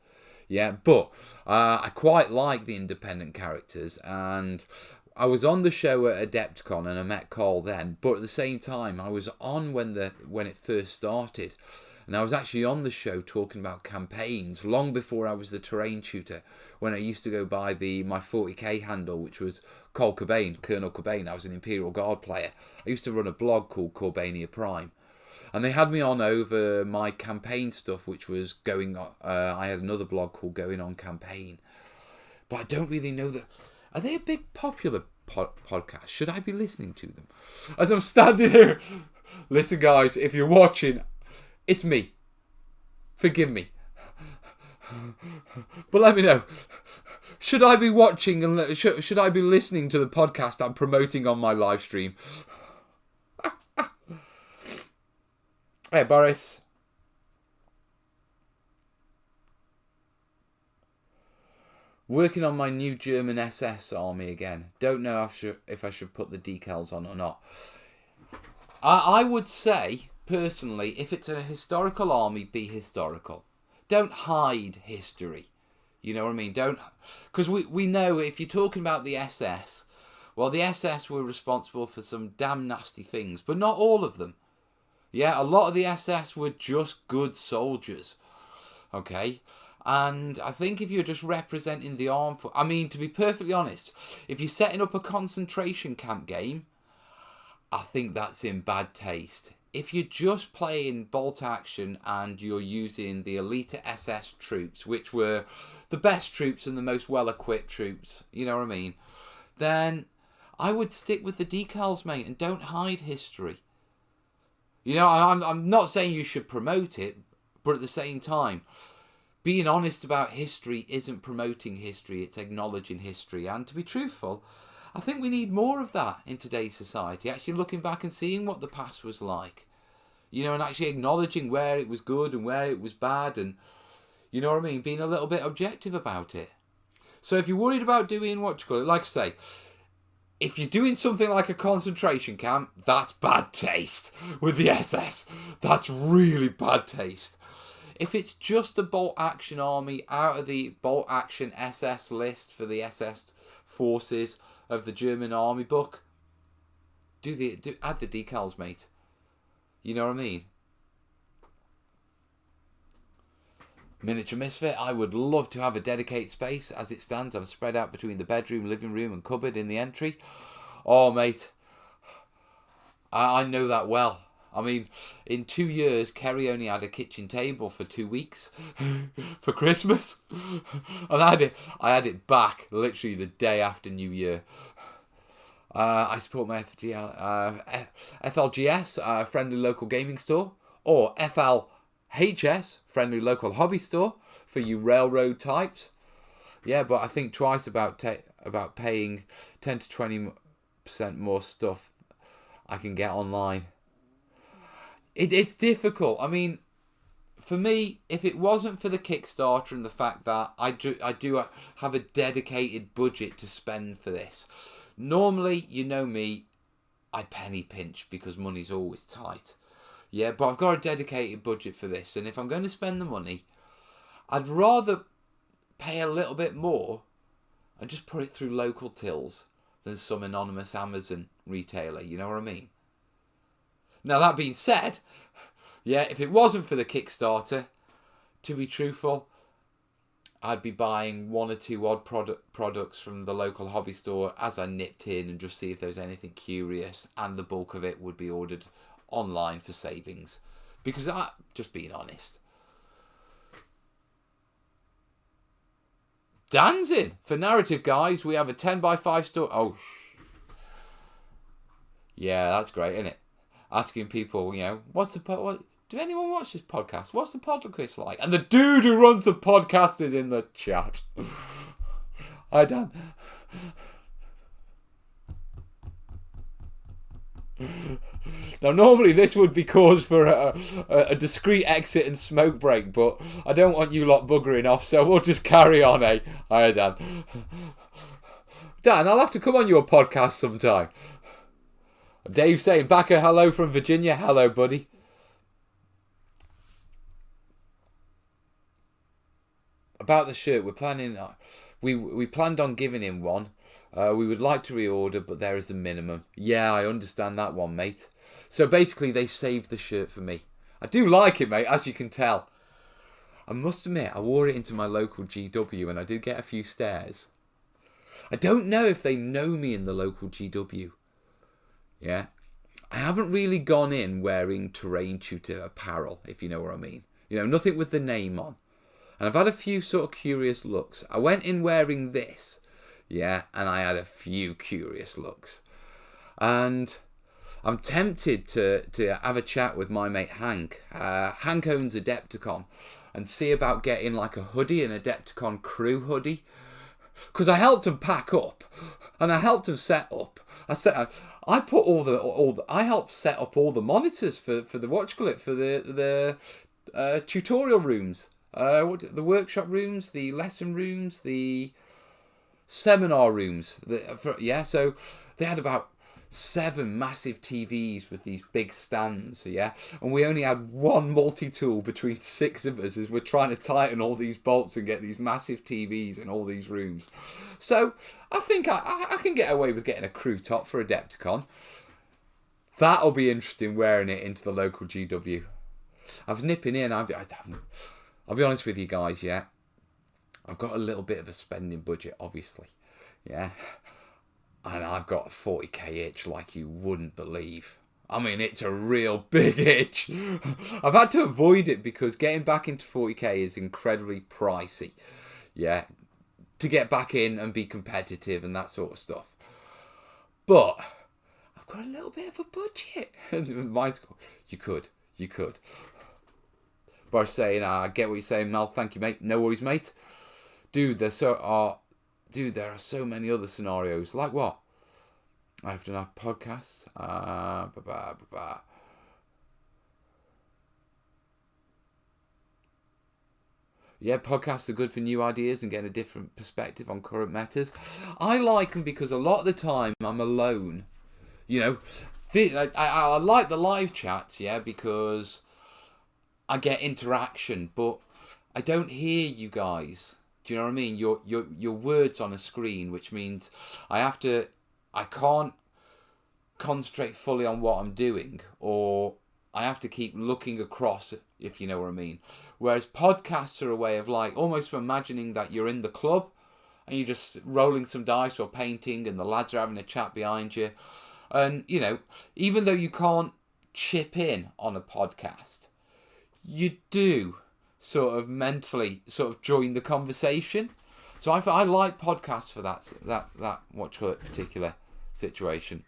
Speaker 1: Yeah, but I quite like the independent characters, and I was on the show at Adepticon and I met Carl then, but at the same time I was on when it first started, and I was actually on the show talking about campaigns long before I was the terrain tutor, when I used to go by my 40k handle, which was Colonel Cobain. I was an Imperial Guard player. I used to run a blog called Corbania Prime, and they had me on over my campaign stuff, which was going on. I had another blog called Going On Campaign, but I don't really know that. Are they a big popular podcast? Should I be listening to them? As I'm standing here, listen guys, if you're watching, it's me. Forgive me. But let me know. Should I be watching and should I be listening to the podcast I'm promoting on my live stream? Hey Boris. Working on my new German SS army again. Don't know if I should put the decals on or not. I would say, personally, if it's a historical army, be historical. Don't hide history. You know what I mean? Because we know if you're talking about the SS, well, the SS were responsible for some damn nasty things, but not all of them. Yeah, a lot of the SS were just good soldiers. Okay? And I think if you're just representing the armed forces, I mean, to be perfectly honest, if you're setting up a concentration camp game, I think that's in bad taste. if you're just playing bolt action and you're using the Elite SS troops, which were the best troops and the most well-equipped troops, you know what I mean, then I would stick with the decals, mate, and don't hide history. You know, I'm not saying you should promote it, but at the same time, being honest about history isn't promoting history, it's acknowledging history. And to be truthful, I think we need more of that in today's society, actually looking back and seeing what the past was like. You know, and actually acknowledging where it was good and where it was bad, and, you know what I mean, being a little bit objective about it. So if you're worried about doing what you call it, like I say, if you're doing something like a concentration camp, that's bad taste with the SS. That's really bad taste. If it's just a bolt action army out of the bolt action SS list for the SS forces of the German army book, add the decals, mate. You know what I mean? Miniature Misfit, I would love to have a dedicated space. As it stands, I'm spread out between the bedroom, living room and cupboard in the entry. Oh, mate, I know that well. I mean, in 2 years, Kerry only had a kitchen table for 2 weeks for Christmas. And I had it back literally the day after New Year. I support my FLGS, friendly local gaming store, or FLHS, friendly local hobby store, for you railroad types. Yeah, but I think twice about paying 10 to 20% more stuff I can get online. It's difficult. I mean, for me, if it wasn't for the Kickstarter and the fact that I do have a dedicated budget to spend for this, normally, you know me, I penny pinch because money's always tight. Yeah, but I've got a dedicated budget for this, and if I'm going to spend the money, I'd rather pay a little bit more and just put it through local tills than some anonymous Amazon retailer, you know what I mean? Now, that being said, yeah, if it wasn't for the Kickstarter, to be truthful, I'd be buying 1 or 2 odd products from the local hobby store as I nipped in and just see if there's anything curious, and the bulk of it would be ordered online for savings. Because just being honest. Dan's in. For narrative, guys, we have a 10x5 store. Oh, yeah, that's great, isn't it? Asking people, you know, do anyone watch this podcast? What's the podcast like? And the dude who runs the podcast is in the chat. Hi, Dan. Now, normally this would be cause for a discreet exit and smoke break, but I don't want you lot buggering off, so we'll just carry on, eh? Hi, Dan. Dan, I'll have to come on your podcast sometime. Dave saying, Backer, hello from Virginia. Hello, buddy. About the shirt, we're planning. We planned on giving him one. We would like to reorder, but there is a minimum. Yeah, I understand that one, mate. So basically, they saved the shirt for me. I do like it, mate, as you can tell. I must admit, I wore it into my local GW, and I did get a few stares. I don't know if they know me in the local GW. Yeah, I haven't really gone in wearing terrain tutor apparel, if you know what I mean. You know, nothing with the name on. And I've had a few sort of curious looks. I went in wearing this, yeah, and I had a few curious looks. And I'm tempted to have a chat with my mate Hank. Hank owns Adepticon, and see about getting like a hoodie, an Adepticon crew hoodie. Because I helped him pack up, and I helped him set up. I put I helped set up all the monitors for the watchglit, for the tutorial rooms, the workshop rooms, the lesson rooms, the seminar rooms. So they had about 7 massive TVs with these big stands, yeah, and we only had one multi-tool between 6 of us as we're trying to tighten all these bolts and get these massive TVs in all these rooms. So I think I can get away with getting a crew top for Adepticon. That'll be interesting, wearing it into the local GW. I was nipping in. I'll be honest with you guys, yeah. I've got a little bit of a spending budget, obviously, yeah. And I've got a 40k itch like you wouldn't believe. I mean, it's a real big itch. I've had to avoid it because getting back into 40k is incredibly pricey. Yeah, to get back in and be competitive and that sort of stuff. But I've got a little bit of a budget. Mine's cool. You could. By saying, I get what you're saying, Mel. Thank you, mate. No worries, mate. Dude, there are so many other scenarios. Like what? I have to have podcasts. Yeah, podcasts are good for new ideas and getting a different perspective on current matters. I like them because a lot of the time I'm alone. You know, I like the live chats, yeah, because I get interaction, but I don't hear you guys. Do you know what I mean? Your words on a screen, which means I can't concentrate fully on what I'm doing, or I have to keep looking across, if you know what I mean. Whereas podcasts are a way of like almost imagining that you're in the club and you're just rolling some dice or painting and the lads are having a chat behind you. And, you know, even though you can't chip in on a podcast, you do sort of mentally sort of join the conversation. So I like podcasts for that what you call it, particular situation.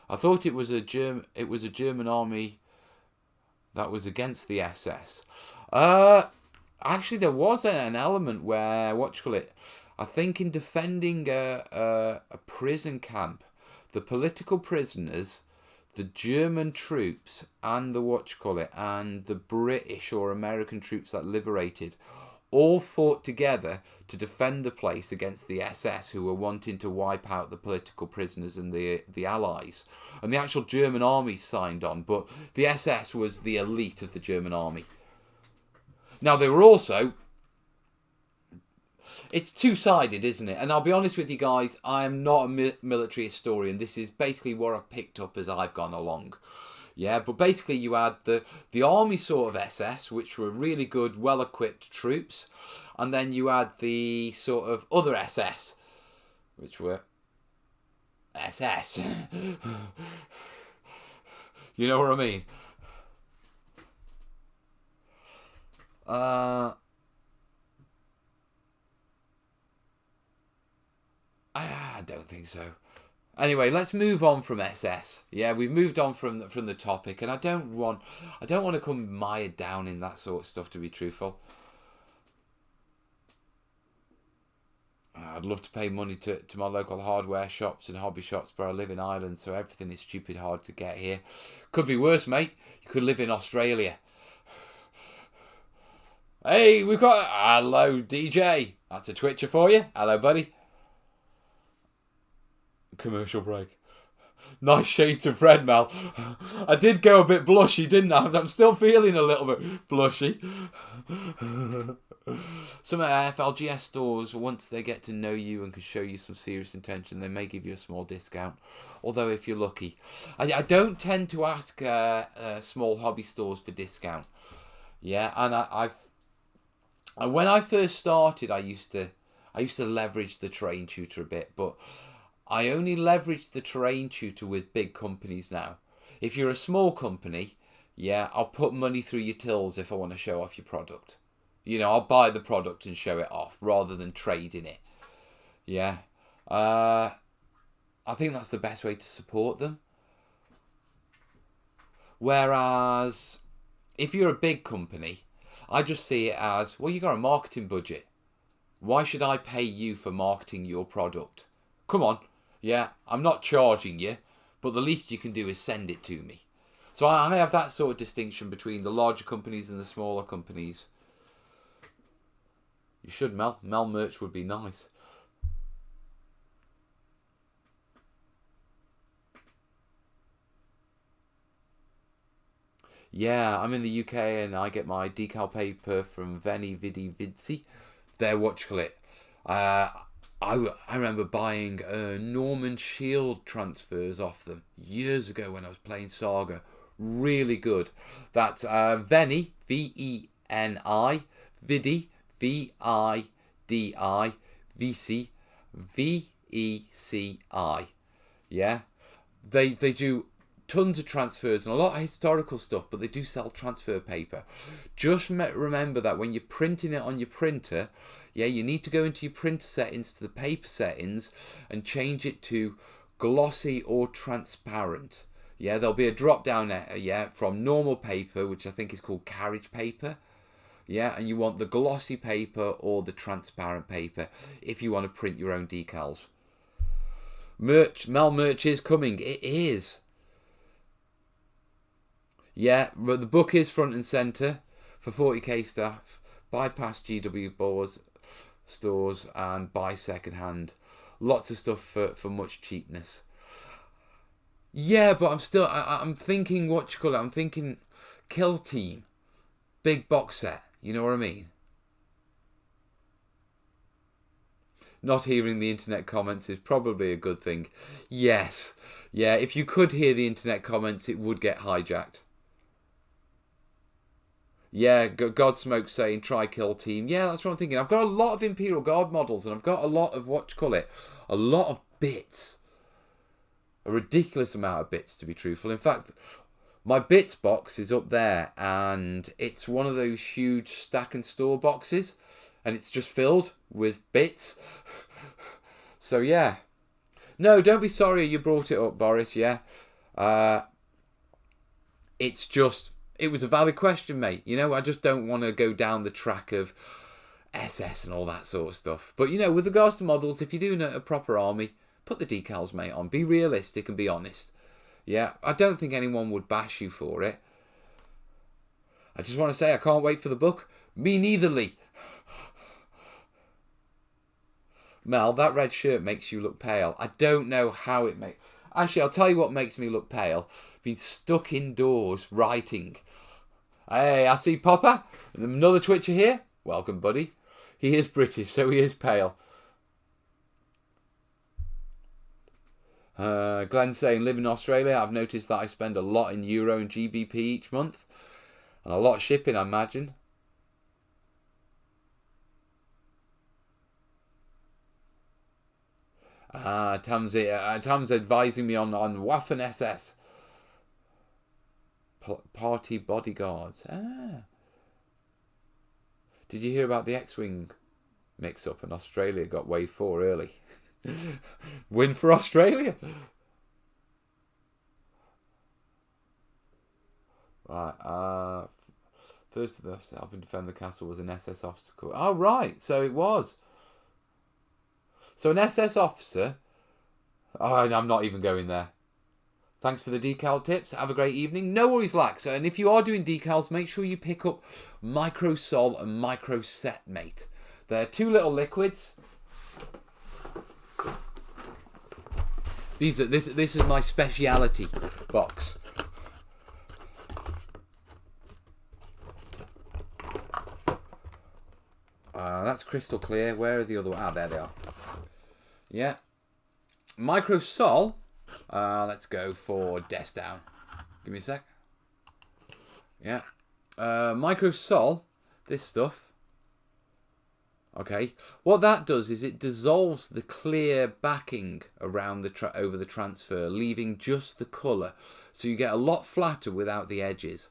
Speaker 1: I thought it was a German army that was against the SS. Actually, there was an element where what you call it. I think in defending a prison camp, the political prisoners, the German troops, and and the British or American troops that liberated, all fought together to defend the place against the SS, who were wanting to wipe out the political prisoners and the Allies. And the actual German army signed on, but the SS was the elite of the German army. Now, they were also... It's two-sided, isn't it? And I'll be honest with you guys, I am not a military historian. This is basically what I've picked up as I've gone along. Yeah, but basically you had the army sort of SS, which were really good, well-equipped troops. And then you had the sort of other SS, which were SS. You know what I mean? I don't think so. Anyway, let's move on from SS. Yeah, we've moved on from the topic, and I don't want to come mired down in that sort of stuff, to be truthful. I'd love to pay money to my local hardware shops and hobby shops, but I live in Ireland, so everything is stupid hard to get here. Could be worse, mate. You could live in Australia. Hey, we've got... Hello, DJ. That's a Twitcher for you. Hello, buddy. Commercial break. Nice shades of red, Mel. I did go a bit blushy, didn't I? I'm still feeling a little bit blushy. Some FLGS stores, once they get to know you and can show you some serious intention, they may give you a small discount. Although, if you're lucky. I don't tend to ask small hobby stores for discount. Yeah, and when I first started, I used to leverage the terrain tutor a bit, but I only leverage the terrain tutor with big companies now. If you're a small company, yeah, I'll put money through your tills if I want to show off your product. You know, I'll buy the product and show it off rather than trading it. Yeah. I think that's the best way to support them. Whereas, if you're a big company, I just see it as, well, you got a marketing budget. Why should I pay you for marketing your product? Come on. Yeah, I'm not charging you, but the least you can do is send it to me. So I have that sort of distinction between the larger companies and the smaller companies. You should, Mel. Mel merch would be nice. Yeah, I'm in the UK and I get my decal paper from Veni Vidi Vici. They're what you call it. I remember buying Norman Shield transfers off them years ago when I was playing Saga. Really good. That's Veni, Veni, Vidi, Vidi, Vici, Veci. Yeah. They do tons of transfers and a lot of historical stuff, but they do sell transfer paper. Just remember that when you're printing it on your printer, yeah, you need to go into your printer settings to the paper settings and change it to glossy or transparent. Yeah, there'll be a drop down there, yeah, from normal paper, which I think is called carriage paper. Yeah, and you want the glossy paper or the transparent paper if you want to print your own decals. Mel merch is coming. It is. Yeah, but the book is front and centre for 40k staff. Bypass GW stores and buy second hand. Lots of stuff for much cheapness. Yeah, but I'm thinking, what you call it? I'm thinking Kill Team. Big box set. You know what I mean? Not hearing the internet comments is probably a good thing. Yes. Yeah, if you could hear the internet comments, it would get hijacked. Yeah, Godsmoke saying try Kill Team. Yeah, that's what I'm thinking. I've got a lot of Imperial Guard models, and I've got a lot of, what you call it, a lot of bits. A ridiculous amount of bits, to be truthful. In fact, my bits box is up there, and it's one of those huge stack and store boxes, and it's just filled with bits. So, yeah. No, don't be sorry you brought it up, Boris, yeah. It's just, it was a valid question, mate. You know, I just don't want to go down the track of SS and all that sort of stuff. But, you know, with regards to models, if you're doing a proper army, put the decals, mate, on. Be realistic and be honest. Yeah, I don't think anyone would bash you for it. I just want to say I can't wait for the book. Me neitherly. Mel, that red shirt makes you look pale. I don't know how it makes... Actually, I'll tell you what makes me look pale. Being stuck indoors writing. Hey, I see Popper. And another Twitcher here. Welcome, buddy. He is British, so he is pale. Glenn saying, live in Australia. I've noticed that I spend a lot in Euro and GBP each month. And a lot of shipping, I imagine. Tam's advising me on Waffen SS. Party bodyguards. Did you hear about the X-Wing mix-up and Australia got wave 4 early? Win for Australia. Right. First of the helping defend the castle was an SS officer. Oh, right. So it was. So an SS officer. Oh, I'm not even going there. Thanks for the decal tips. Have a great evening. No worries, Lax. And if you are doing decals, make sure you pick up Micro Sol and Micro Set, mate. They're two little liquids. This is my speciality box. That's crystal clear. Where are the other ones? Ah, there they are. Yeah. Micro Sol. Let's go for Death Down. Give me a sec. Yeah. Micro Sol. This stuff. Okay, what that does is it dissolves the clear backing around over the transfer, leaving just the colour. So you get a lot flatter without the edges.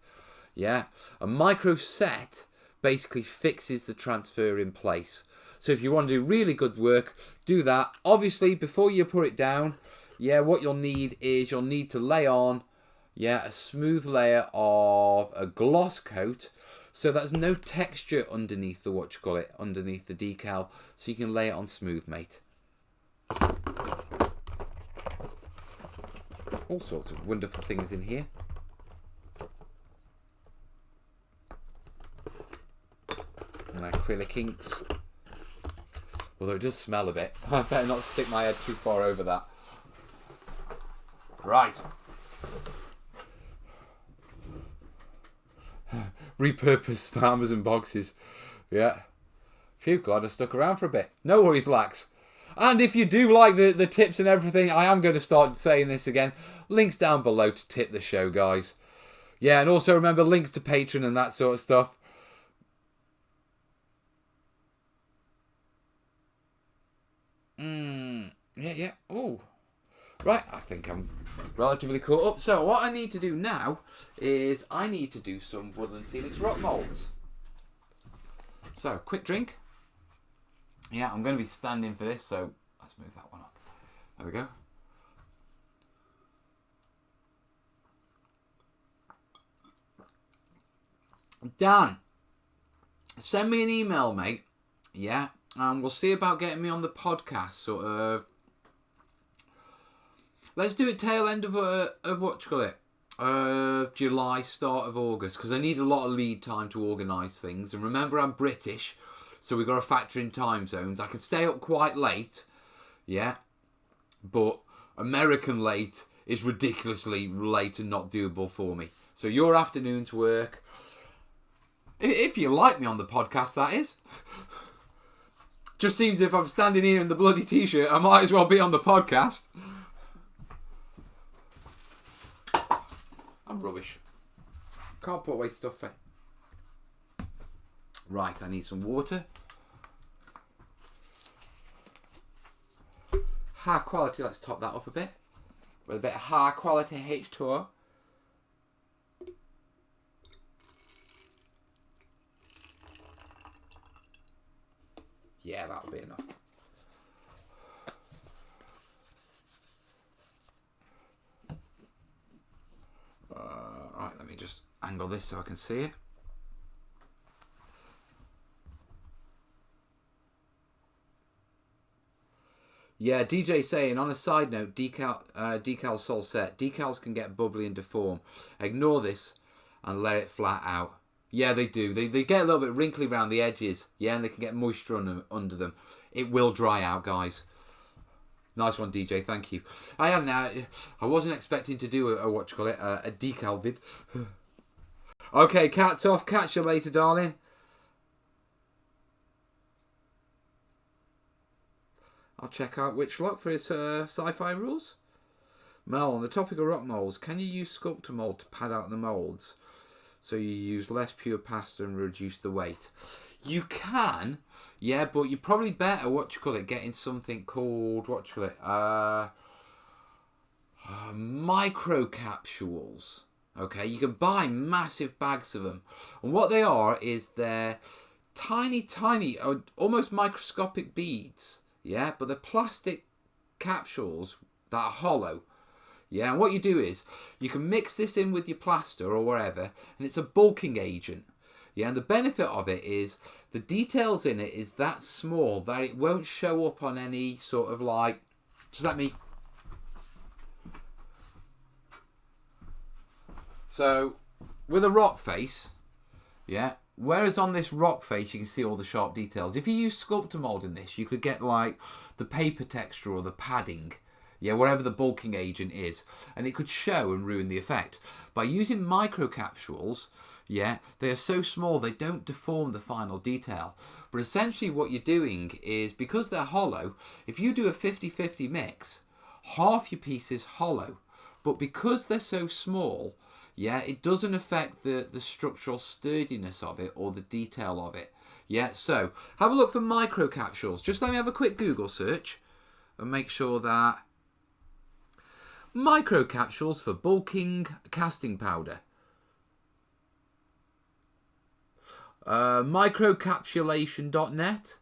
Speaker 1: Yeah, a micro set basically fixes the transfer in place. So if you want to do really good work, do that. Obviously, before you put it down, yeah, what you'll need is you'll need to lay on, yeah, a smooth layer of a gloss coat. So there's no texture underneath the, underneath the decal. So you can lay it on smooth, mate. All sorts of wonderful things in here. And acrylic inks. Although it does smell a bit. I better not stick my head too far over that. Right. Repurposed farmers and boxes. Yeah. Phew, glad I stuck around for a bit. No worries, Lax. And if you do like the tips and everything, I am going to start saying this again. Links down below to tip the show, guys. Yeah, and also remember links to Patreon and that sort of stuff. Yeah. Oh. Right, I think I'm relatively caught up. So what I need to do now is I need to do some Woodland Scenics rock moulds. So, quick drink. Yeah, I'm going to be standing for this, so let's move that one up. There we go. Dan, send me an email, mate. Yeah, and we'll see about getting me on the podcast, sort of. Let's do it tail end of what you call it, of July, start of August, because I need a lot of lead time to organise things. And remember, I'm British, so we've got to factor in time zones. I can stay up quite late, yeah, but American late is ridiculously late and not doable for me. So your afternoons work. If you like me on the podcast, that is. Just seems if I'm standing here in the bloody t-shirt, I might as well be on the podcast. I'm rubbish. Can't put away stuff for. Right, I need some water. High quality, let's top that up a bit. With a bit of high quality H2O. Yeah, that'll be enough. Right, let me just angle this so I can see it. Yeah, DJ saying, on a side note, decal sol set. Decals can get bubbly and deform. Ignore this and let it flat out. Yeah, they do. They get a little bit wrinkly around the edges. Yeah, and they can get moisture under them. It will dry out, guys. Nice one, DJ. Thank you. I wasn't expecting to do a what you call it, a decal vid. Okay, cat's off. Catch you later, darling. I'll check out which lock for his sci-fi rules. Mel, on the topic of rock moulds, can you use sculptor mould to pad out the moulds so you use less pure pasta and reduce the weight? You can, yeah, but you're probably better, getting something called, micro capsules. Okay, you can buy massive bags of them. And what they are is they're tiny, almost microscopic beads. Yeah, but they're plastic capsules that are hollow. Yeah, and what you do is you can mix this in with your plaster or wherever, and it's a bulking agent. Yeah, and the benefit of it is the details in it is that small that it won't show up on any sort of like. Just let me. So, with a rock face, yeah. Whereas on this rock face, you can see all the sharp details. If you use sculptor mold in this, you could get like the paper texture or the padding, yeah, whatever the bulking agent is, and it could show and ruin the effect. By using microcapsules, yeah, they are so small they don't deform the final detail. But essentially what you're doing is, because they're hollow, if you do a 50-50 mix, half your piece is hollow. But because they're so small, yeah, it doesn't affect the structural sturdiness of it or the detail of it. Yeah, so have a look for microcapsules. Just let me have a quick Google search and make sure that microcapsules for bulking casting powder. Microcapsulation.net.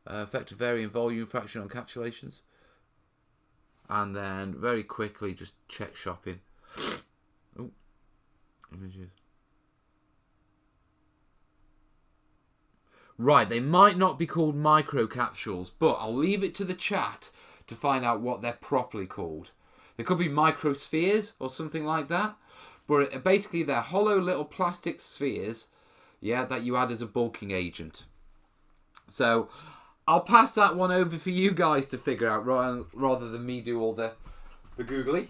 Speaker 1: Effective varying volume fraction on capsulations. And then very quickly just check shopping. Oh, images. Right, they might not be called microcapsules, but I'll leave it to the chat to find out what they're properly called. They could be microspheres or something like that, but basically they're hollow little plastic spheres, yeah, that you add as a bulking agent. So I'll pass that one over for you guys to figure out rather than me do all the googly.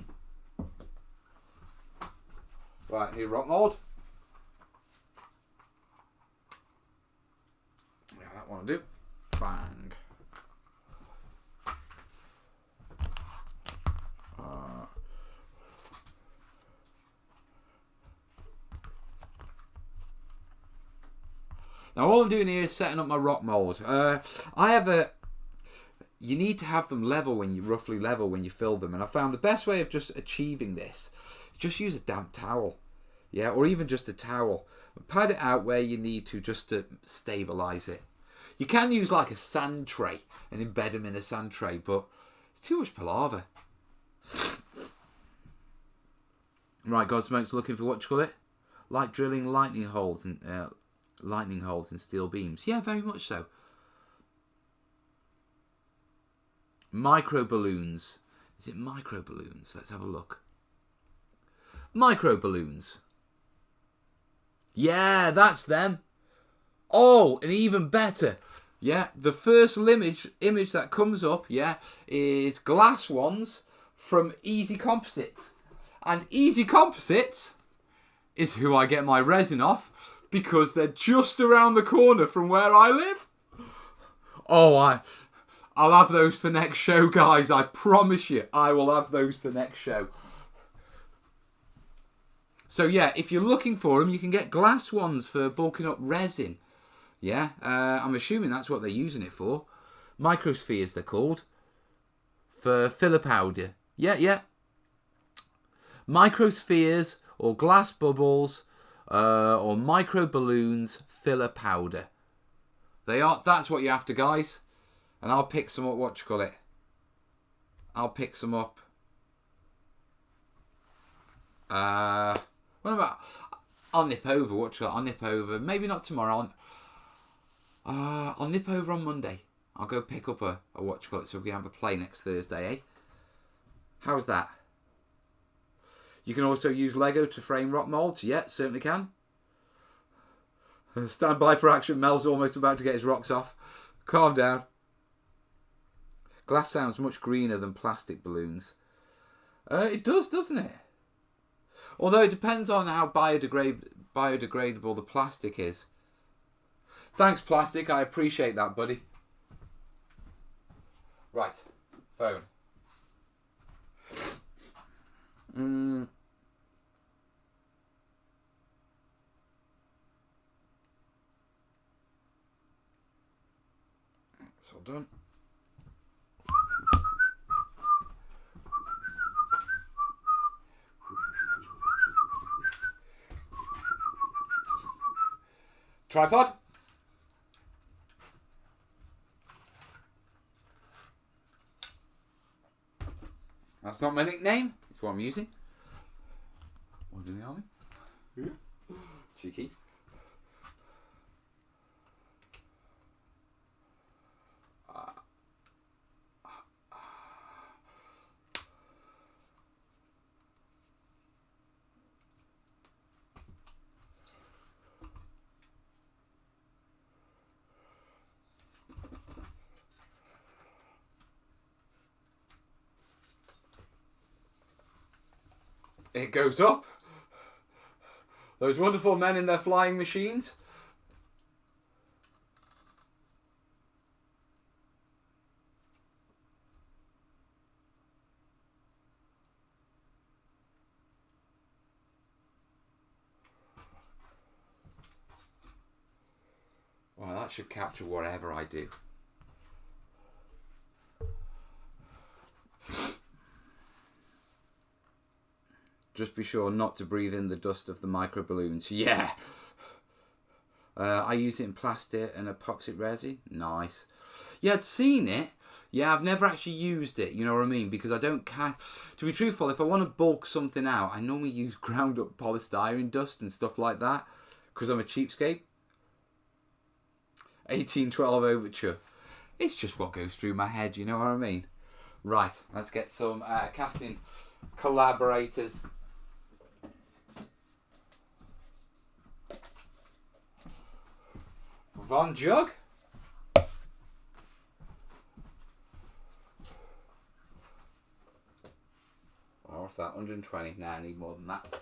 Speaker 1: Right, new rock mold. Yeah, that one will do. Bang. Now all I'm doing here is setting up my rock mold. I have a you need to have them level when you roughly level when you fill them. And I found the best way of just achieving this is just use a damp towel, yeah, or even just a towel. Pad it out where you need to just to stabilize it. You can use like a sand tray and embed them in a sand tray, but it's too much palaver. Right, Godsmoke's looking for what you call it, like drilling lightning holes in steel beams. Yeah, very much so. Micro balloons. Is it micro balloons? Let's have a look. Micro balloons. Yeah, that's them. Oh, and even better. Yeah, the first image that comes up, yeah, is glass ones from Easy Composites. And Easy Composites is who I get my resin off because they're just around the corner from where I live. Oh, I'll have those for next show, guys. I promise you, I will have those for next show. So yeah, if you're looking for them, you can get glass ones for bulking up resin. Yeah, I'm assuming that's what they're using it for. Microspheres, they're called. For filler powder. Yeah. Microspheres or glass bubbles or micro balloons filler powder. That's what you're after, guys. And I'll pick some up, I'll pick some up. What about, I'll nip over, I'll nip over, maybe not tomorrow, I'll nip over on Monday. I'll go pick up a so we can have a play next Thursday, eh? How's that? You can also use Lego to frame rock molds. Yeah, certainly can. Stand by for action. Mel's almost about to get his rocks off. Calm down. Glass sounds much greener than plastic balloons. It does, doesn't it? Although it depends on how biodegradable the plastic is. Thanks, plastic. I appreciate that, buddy. Right. Phone. It's all done. Tripod. That's not my nickname. It's what I'm using. Was in the army. Yeah. Cheeky. It goes up. Those wonderful men in their flying machines. Well, that should capture whatever I do. Just be sure not to breathe in the dust of the micro balloons. Yeah. I use it in plastic and epoxy resin. Nice. Yeah, I'd seen it. Yeah, I've never actually used it. You know what I mean? Because I don't to be truthful, if I want to bulk something out, I normally use ground up polystyrene dust and stuff like that. Because I'm a cheapskate. 1812 Overture. It's just what goes through my head. You know what I mean? Right. Let's get some casting collaborators. Von Jug. Oh, what's that? 120. Nah, I need more than that.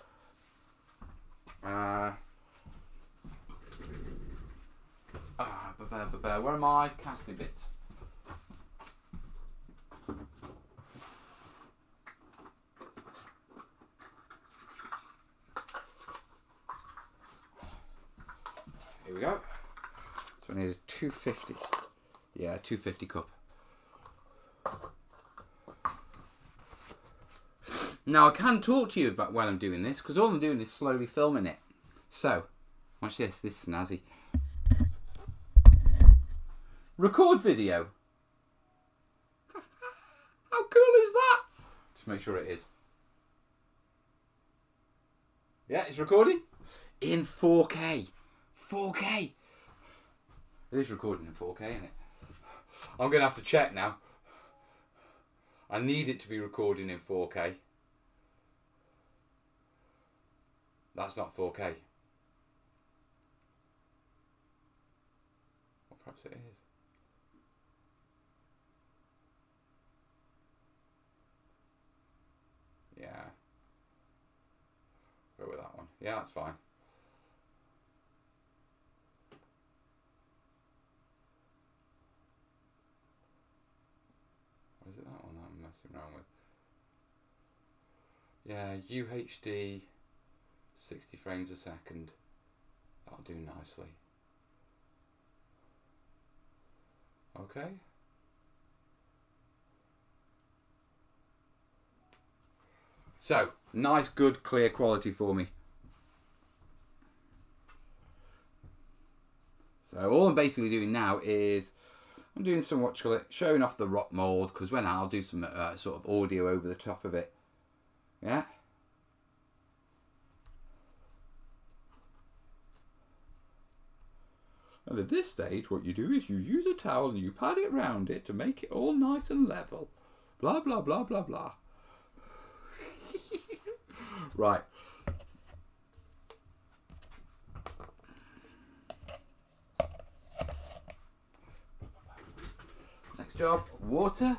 Speaker 1: Where are my casting bits? Here we go. So I need a 250. Yeah, 250 cup. Now I can talk to you about when I'm doing this, because all I'm doing is slowly filming it. So, watch this. This is snazzy. Record video. How cool is that? Just make sure it is. Yeah, it's recording in 4K. 4K. It is recording in 4K, isn't it? I'm going to have to check now. I need it to be recording in 4K. That's not 4K. Well, perhaps it is. Yeah. Go with that one. Yeah, that's fine. Or is it that one that I'm messing around with? Yeah, UHD 60 frames a second. That'll do nicely. Okay. So, nice, good, clear quality for me. So all I'm basically doing now is I'm doing some showing off the rock mold, because when I'll do some sort of audio over the top of it. Yeah. And at this stage, what you do is you use a towel and you pat it round it to make it all nice and level. Blah, blah, blah, blah, blah. Right. Next job, water.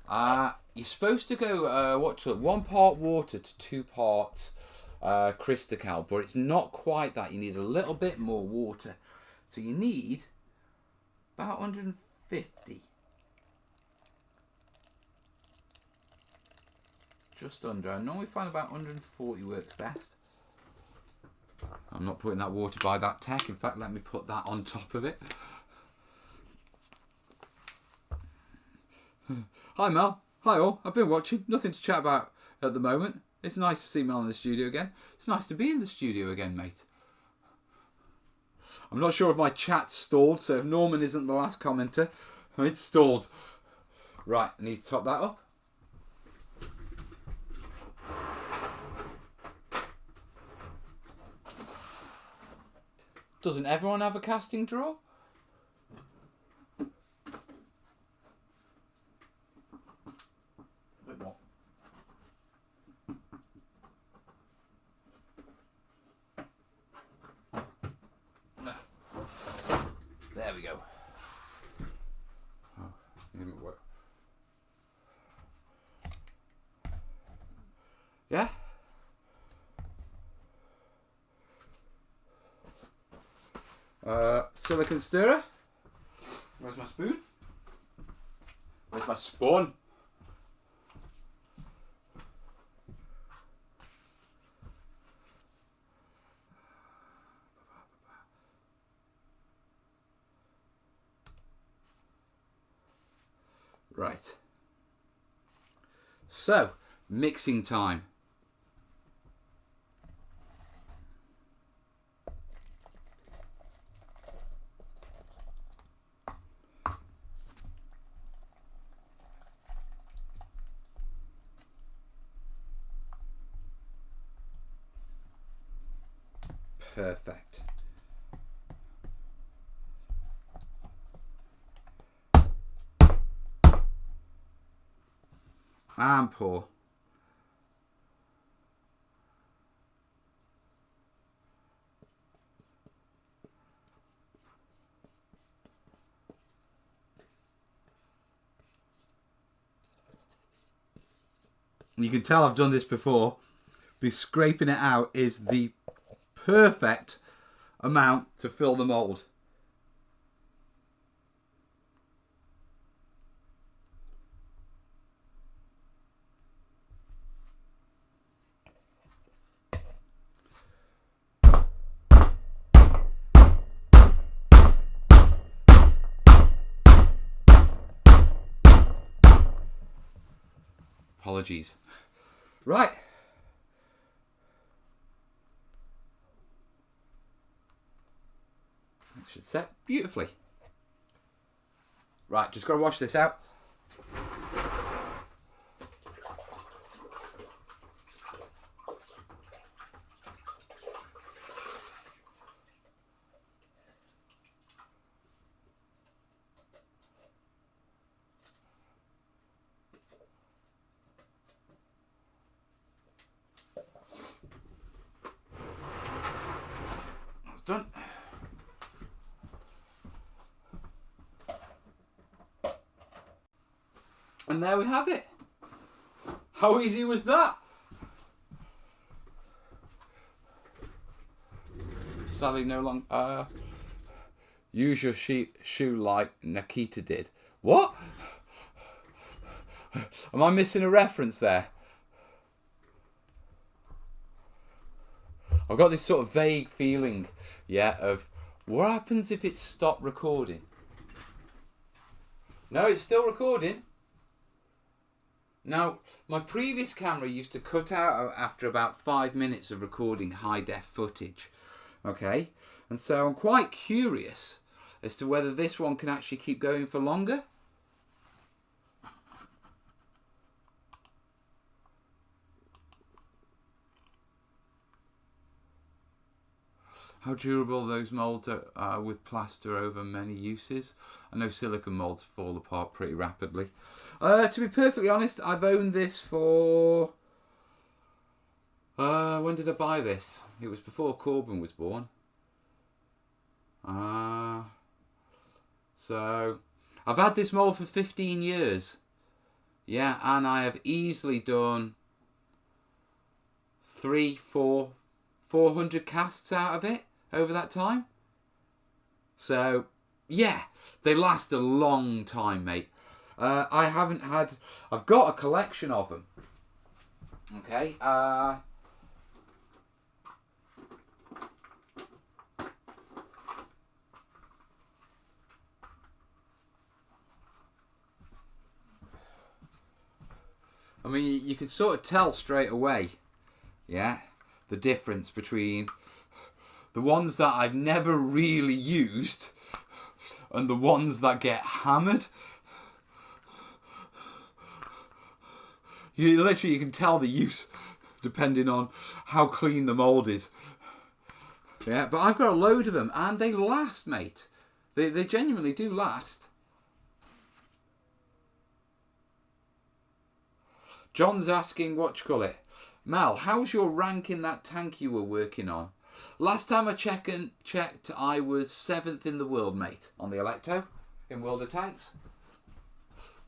Speaker 1: You're supposed to go 1 part water to 2 parts crystal, but it's not quite that. You need a little bit more water. So you need about 150. Just under. I normally find about 140 works best. I'm not putting that water by that tech. In fact, let me put that on top of it. Hi Mel. Hi all. I've been watching. Nothing to chat about at the moment. It's nice to see Mel in the studio again. It's nice to be in the studio again, mate. I'm not sure if my chat's stalled, so if Norman isn't the last commenter, it's stalled. Right, I need to top that up. Doesn't everyone have a casting drawer? A bit more. There we go. Oh, didn't work. Yeah? Silicon stirrer. Where's my spoon? Where's my spoon? Right. So, mixing time. Perfect. And pour. You can tell I've done this before. Be scraping it out is the perfect amount to fill the mold. Apologies. Right. That should set beautifully. Right, just got to wash this out. That's done. And there we have it. How easy was that? Sadly, no longer. Use your shoe like Nikita did. What? Am I missing a reference there? I've got this sort of vague feeling, yeah, of what happens if it stopped recording? No, it's still recording. Now, my previous camera used to cut out after about 5 minutes of recording high-def footage. Okay? And so I'm quite curious as to whether this one can actually keep going for longer. How durable those moulds are with plaster over many uses. I know silicone moulds fall apart pretty rapidly. To be perfectly honest, I've owned this for... when did I buy this? It was before Corbin was born. So, I've had this mould for 15 years. Yeah, and I have easily done 400 casts out of it over that time. So, yeah, they last a long time, mate. I've got a collection of them. Okay. I mean, you can sort of tell straight away, yeah, the difference between the ones that I've never really used and the ones that get hammered. You can tell the use depending on how clean the mould is. Yeah, but I've got a load of them and they last, mate. They genuinely do last. John's asking, what you call it? Mal, how's your rank in that tank you were working on? Last time I checked, I was 7th in the world, mate, on the Electo in World of Tanks.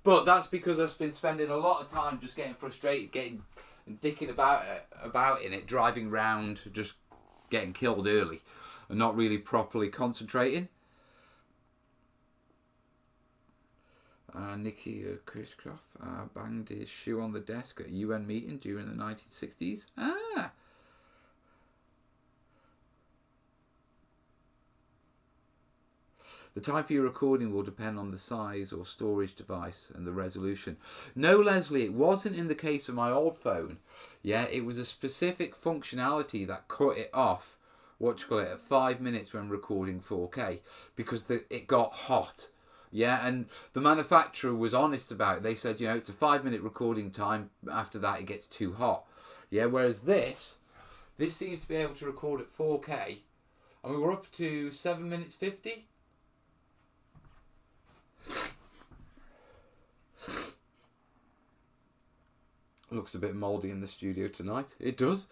Speaker 1: But that's because I've been spending a lot of time just getting frustrated, dicking about in it, driving round, just getting killed early, and not really properly concentrating. Nicky Krishkoff banged his shoe on the desk at a UN meeting during the 1960s. The time for your recording will depend on the size or storage device and the resolution. No, Leslie, it wasn't in the case of my old phone. Yeah, it was a specific functionality that cut it off, at 5 minutes when recording 4K, because it got hot. Yeah, and the manufacturer was honest about it. They said, it's a 5 minute recording time. After that, it gets too hot. Yeah, whereas this seems to be able to record at 4K. And we were up to 7 minutes 50. Looks a bit mouldy in the studio tonight. It does.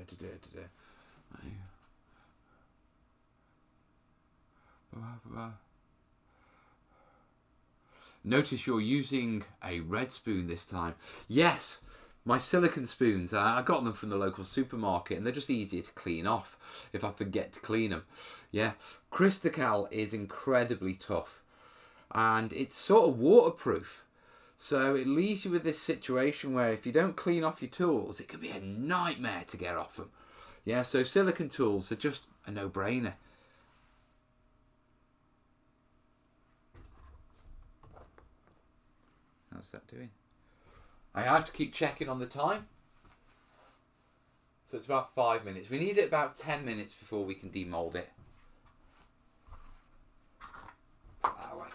Speaker 1: Today. Notice you're using a red spoon this time. Yes, my silicone spoons. I got them from the local supermarket and they're just easier to clean off if I forget to clean them. Yeah, Cristacal is incredibly tough and it's sort of waterproof. So it leaves you with this situation where if you don't clean off your tools, it can be a nightmare to get off them. Yeah, so silicone tools are just a no-brainer. How's that doing? I have to keep checking on the time. So it's about 5 minutes. We need it about 10 minutes before we can demold it. That way.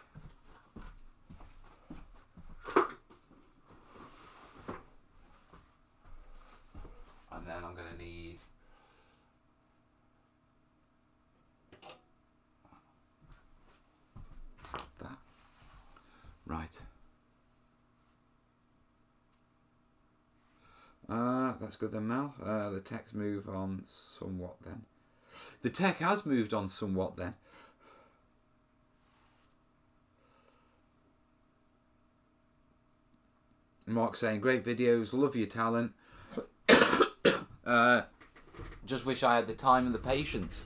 Speaker 1: And then I'm going to need that. Right. That's good then, Mel. The tech's move on somewhat then. The tech has moved on somewhat then. Mark saying, great videos, love your talent. Just wish I had the time and the patience.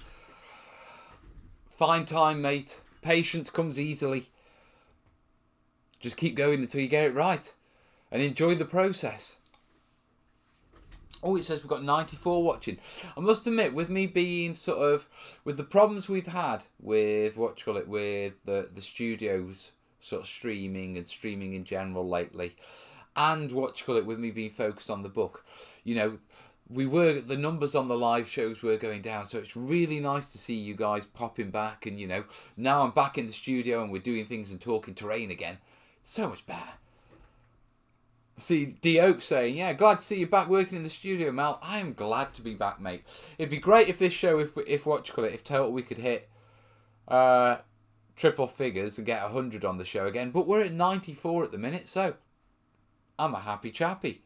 Speaker 1: Find time, mate. Patience comes easily. Just keep going until you get it right. And enjoy the process. Oh, it says we've got 94 watching. I must admit, with me being sort of, with the problems we've had with, with the studios sort of streaming and streaming in general lately, and with me being focused on the book, you know, the numbers on the live shows were going down, so it's really nice to see you guys popping back, and, you know, now I'm back in the studio and we're doing things and talking terrain again. It's so much better. See, D Oak saying, yeah, glad to see you back working in the studio, Mal. I am glad to be back, mate. It'd be great if this show, if total we could hit triple figures and get 100 on the show again. But we're at 94 at the minute, so I'm a happy chappy.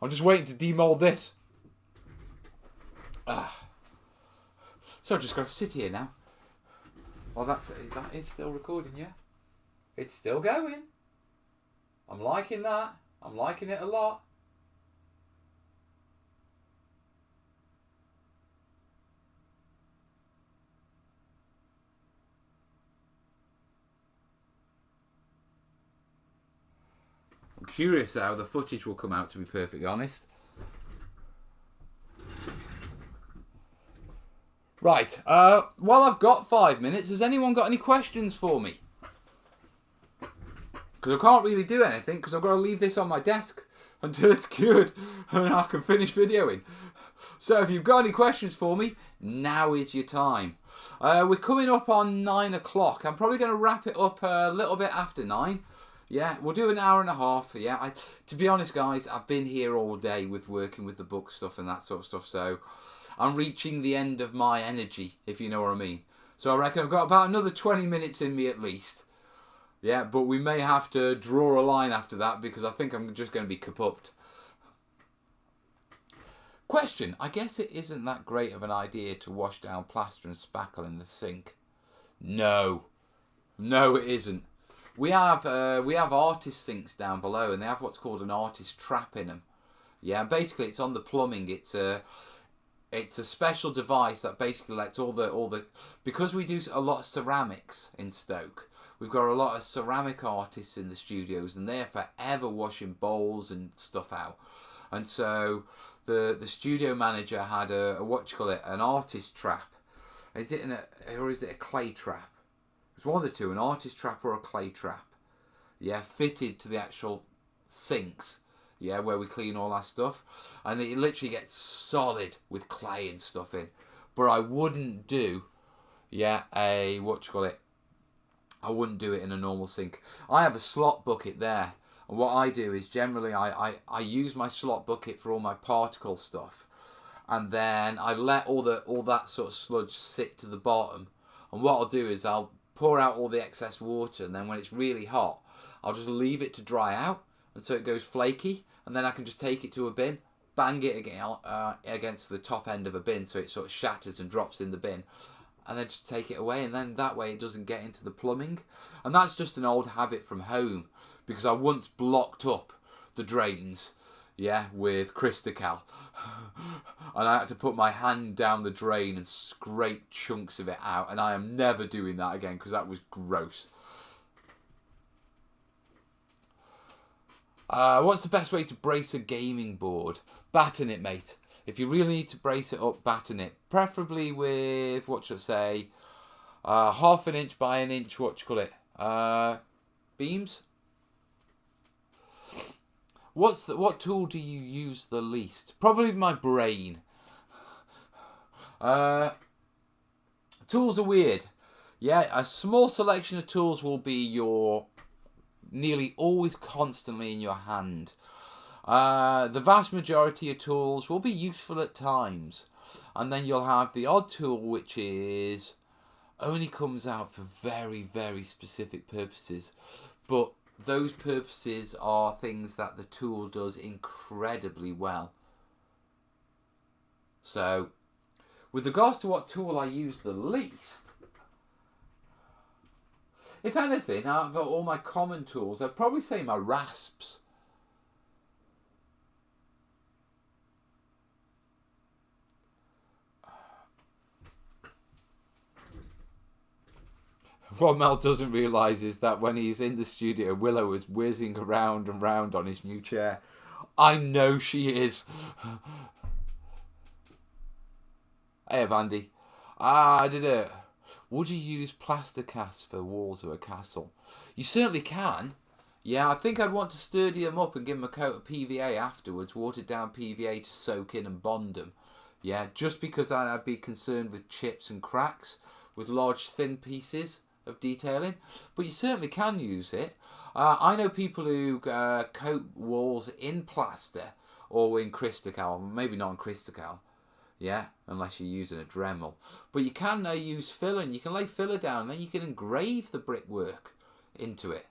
Speaker 1: I'm just waiting to demold this. So I've just got to sit here now. Well, that is still recording, yeah? It's still going. I'm liking that. I'm liking it a lot. I'm curious how the footage will come out, to be perfectly honest. Right. Well, I've got 5 minutes. Has anyone got any questions for me? Because I can't really do anything because I've got to leave this on my desk until it's cured and I can finish videoing. So if you've got any questions for me, now is your time. We're coming up on 9 o'clock. I'm probably going to wrap it up a little bit after 9. Yeah, we'll do an hour and a half. Yeah, to be honest, guys, I've been here all day with working with the book stuff and that sort of stuff. So I'm reaching the end of my energy, if you know what I mean. So I reckon I've got about another 20 minutes in me at least. Yeah, but we may have to draw a line after that because I think I'm just going to be kapupped. Question. I guess it isn't that great of an idea to wash down plaster and spackle in the sink. No. No, it isn't. We have artist sinks down below and they have what's called an artist trap in them. Yeah, basically it's on the plumbing. It's a special device that basically lets all the because we do a lot of ceramics in Stoke. We've got a lot of ceramic artists in the studios and they're forever washing bowls and stuff out. And so the studio manager had an artist trap. Is it or is it a clay trap? It's one of the two, an artist trap or a clay trap. Yeah, fitted to the actual sinks. Yeah, where we clean all our stuff. And it literally gets solid with clay and stuff in. But I wouldn't do, I wouldn't do it in a normal sink. I have a slot bucket there. And what I do is generally I use my slot bucket for all my particle stuff. And then I let all that sort of sludge sit to the bottom. And what I'll do is I'll pour out all the excess water. And then when it's really hot, I'll just leave it to dry out. And so it goes flaky. And then I can just take it to a bin, bang it against the top end of a bin so it sort of shatters and drops in the bin. And then just take it away, and then that way it doesn't get into the plumbing. And that's just an old habit from home, because I once blocked up the drains, with Cristacal. And I had to put my hand down the drain and scrape chunks of it out, and I am never doing that again, because that was gross. What's the best way to brace a gaming board? Batten it, mate. If you really need to brace it up, batten it. Preferably with, what should I say, half an inch by an inch, beams. What tool do you use the least? Probably my brain. Tools are weird. Yeah, a small selection of tools will be nearly always constantly in your hand. The vast majority of tools will be useful at times. And then you'll have the odd tool which only comes out for very, very specific purposes. But those purposes are things that the tool does incredibly well. So, with regards to what tool I use the least, if anything, out of all my common tools, I'd probably say my rasps. What Mel doesn't realise is that when he's in the studio, Willow is whizzing around and round on his new chair. I know she is. Hey, Vandy. I did it. Would you use plaster casts for walls of a castle? You certainly can. Yeah, I think I'd want to sturdy them up and give them a coat of PVA afterwards, watered down PVA to soak in and bond them. Yeah, just because I'd be concerned with chips and cracks with large thin pieces of detailing, but you certainly can use it. I know people who coat walls in plaster or in Cristacal, maybe not in Cristacal, yeah, unless you're using a Dremel. But you can use filler, and you can lay filler down, and then you can engrave the brickwork into it.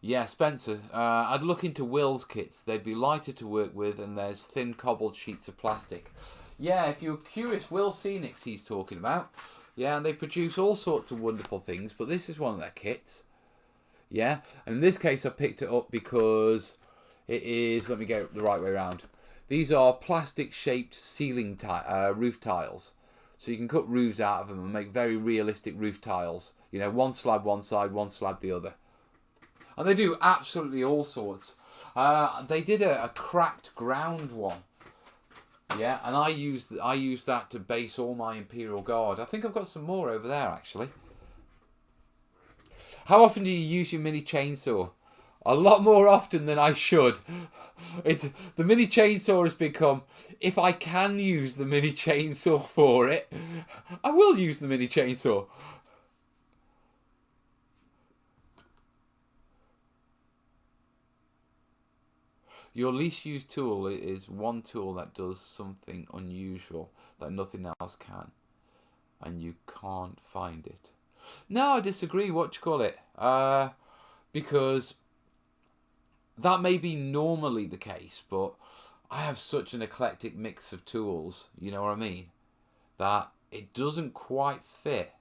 Speaker 1: Yeah, Spencer, I'd look into Will's kits. They'd be lighter to work with, and there's thin cobbled sheets of plastic. Yeah, if you're curious, Will Scenics he's talking about. Yeah, and they produce all sorts of wonderful things, but this is one of their kits. Yeah, and in this case I picked it up because it is, let me get it the right way around. These are plastic shaped ceiling roof tiles. So you can cut roofs out of them and make very realistic roof tiles. You know, one slab one side, one slab the other. And they do absolutely all sorts. They did a cracked ground one. Yeah, and I used that to base all my Imperial Guard. I think I've got some more over there, actually. How often do you use your mini chainsaw? A lot more often than I should. The mini chainsaw has become, if I can use the mini chainsaw for it, I will use the mini chainsaw. Your least used tool is one tool that does something unusual that nothing else can, and you can't find it. No, I disagree. What do you call it? Because that may be normally the case, but I have such an eclectic mix of tools, you know what I mean, that it doesn't quite fit.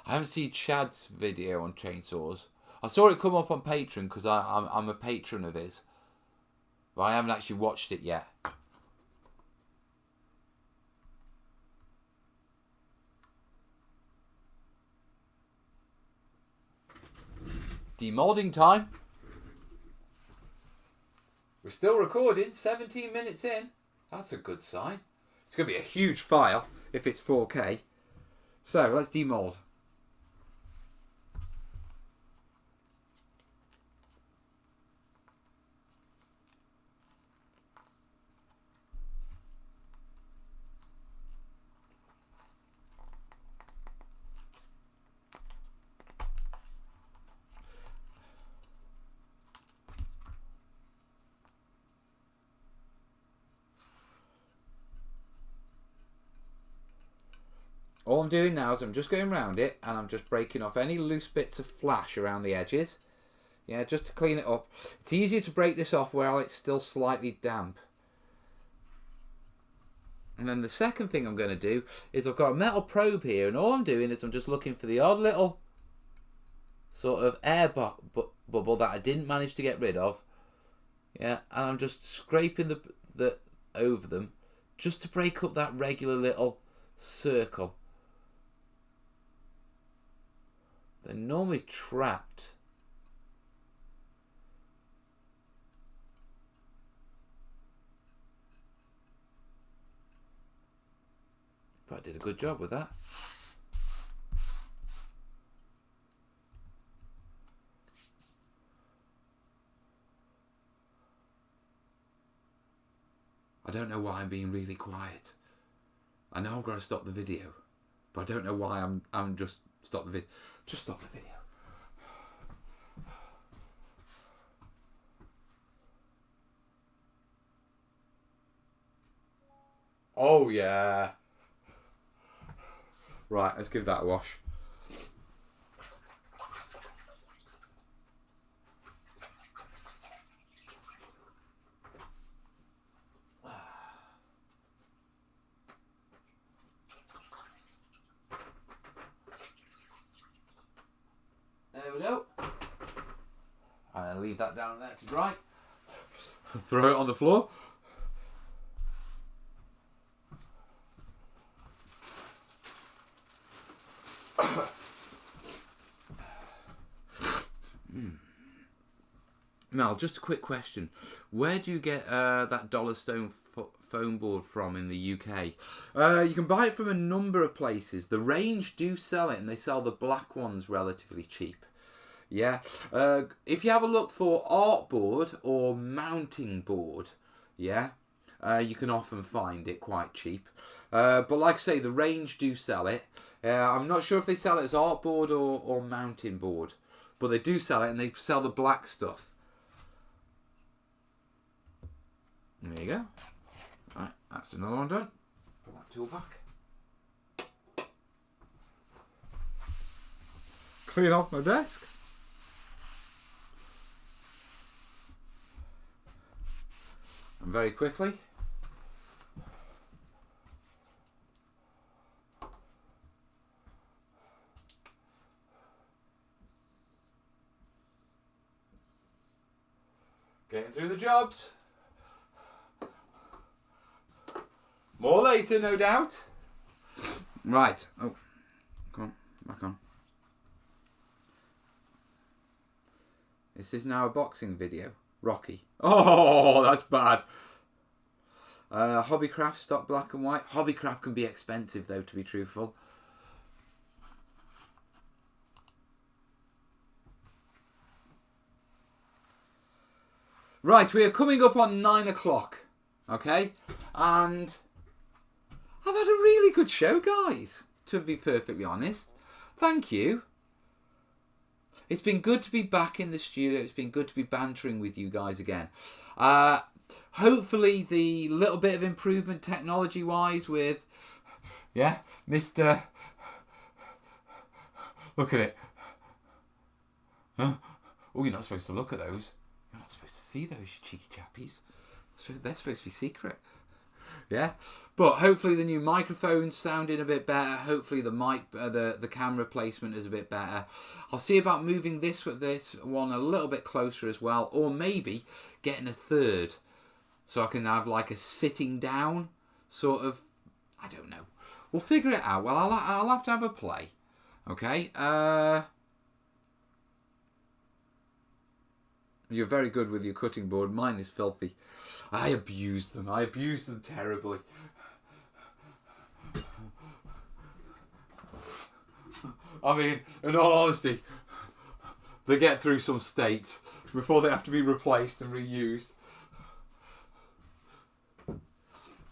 Speaker 1: I haven't seen Chad's video on chainsaws. I saw it come up on Patreon because I'm a patron of his, but I haven't actually watched it yet. Demolding time. We're still recording, 17 minutes in. That's a good sign. It's going to be a huge file if it's 4K. So let's demold. All I'm doing now is I'm just going around it and I'm just breaking off any loose bits of flash around the edges. Yeah, just to clean it up. It's easier to break this off while it's still slightly damp. And then the second thing I'm going to do is I've got a metal probe here, and all I'm doing is I'm just looking for the odd little sort of air bubble that I didn't manage to get rid of. Yeah, and I'm just scraping the over them just to break up that regular little circle. They're normally trapped. But I did a good job with that. I don't know why I'm being really quiet. I know I've got to stop the video, but I don't know why I'm just stop the video. Just stop the video. Oh yeah. Right, let's give that a wash. There we go. I'll leave that down there to dry. Throw it on the floor. Mel, just a quick question. Where do you get that dollar stone foam board from in the UK? You can buy it from a number of places. The Range do sell it, and they sell the black ones relatively cheap. Yeah. If you have a look for artboard or mounting board, yeah, you can often find it quite cheap. But like I say, the Range do sell it. I'm not sure if they sell it as artboard or mounting board, but they do sell it, and they sell the black stuff. There you go. Right, that's another one done. Put that tool back. Clean off my desk. And very quickly, getting through the jobs. More later, no doubt. Right. Oh, come on, back on. Is this now a boxing video? Rocky. Oh, that's bad. Hobbycraft, stock black and white. Hobbycraft can be expensive, though, to be truthful. Right, we are coming up on 9 o'clock. Okay? And I've had a really good show, guys, to be perfectly honest. Thank you. It's been good to be back in the studio. It's been good to be bantering with you guys again. Hopefully the little bit of improvement technology-wise with, yeah, Mr. Look at it. Huh? Oh, you're not supposed to look at those. You're not supposed to see those, you cheeky chappies. They're supposed to be secret. Yeah, but hopefully the new microphone's sounding a bit better. Hopefully the mic, the camera placement is a bit better. I'll see about moving this one a little bit closer as well, or maybe getting a third, so I can have like a sitting down sort of. I don't know. We'll figure it out. Well, I'll have to have a play. Okay. You're very good with your cutting board. Mine is filthy. I abuse them. I abuse them terribly. I mean, in all honesty, they get through some states before they have to be replaced and reused.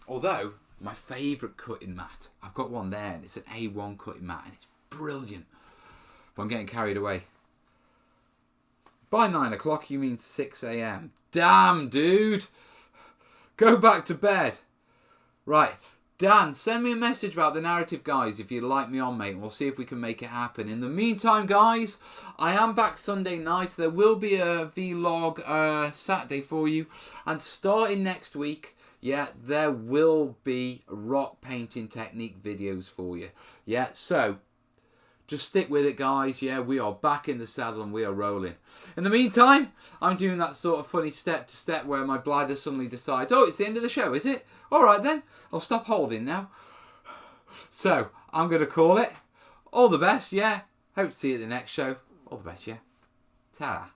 Speaker 1: Although, my favourite cutting mat, I've got one there, and it's an A1 cutting mat, and it's brilliant. But I'm getting carried away. By 9 o'clock, you mean 6 a.m. Damn, dude. Go back to bed. Right. Dan, send me a message about the narrative, guys, if you'd like me on, mate. And we'll see if we can make it happen. In the meantime, guys, I am back Sunday night. There will be a vlog Saturday for you. And starting next week, yeah, there will be rock painting technique videos for you. Yeah, so just stick with it, guys. Yeah, we are back in the saddle and we are rolling. In the meantime, I'm doing that sort of funny step-to-step where my bladder suddenly decides, oh, it's the end of the show, is it? All right, then. I'll stop holding now. So, I'm going to call it. All the best, yeah. Hope to see you at the next show. All the best, yeah. Ta-ra.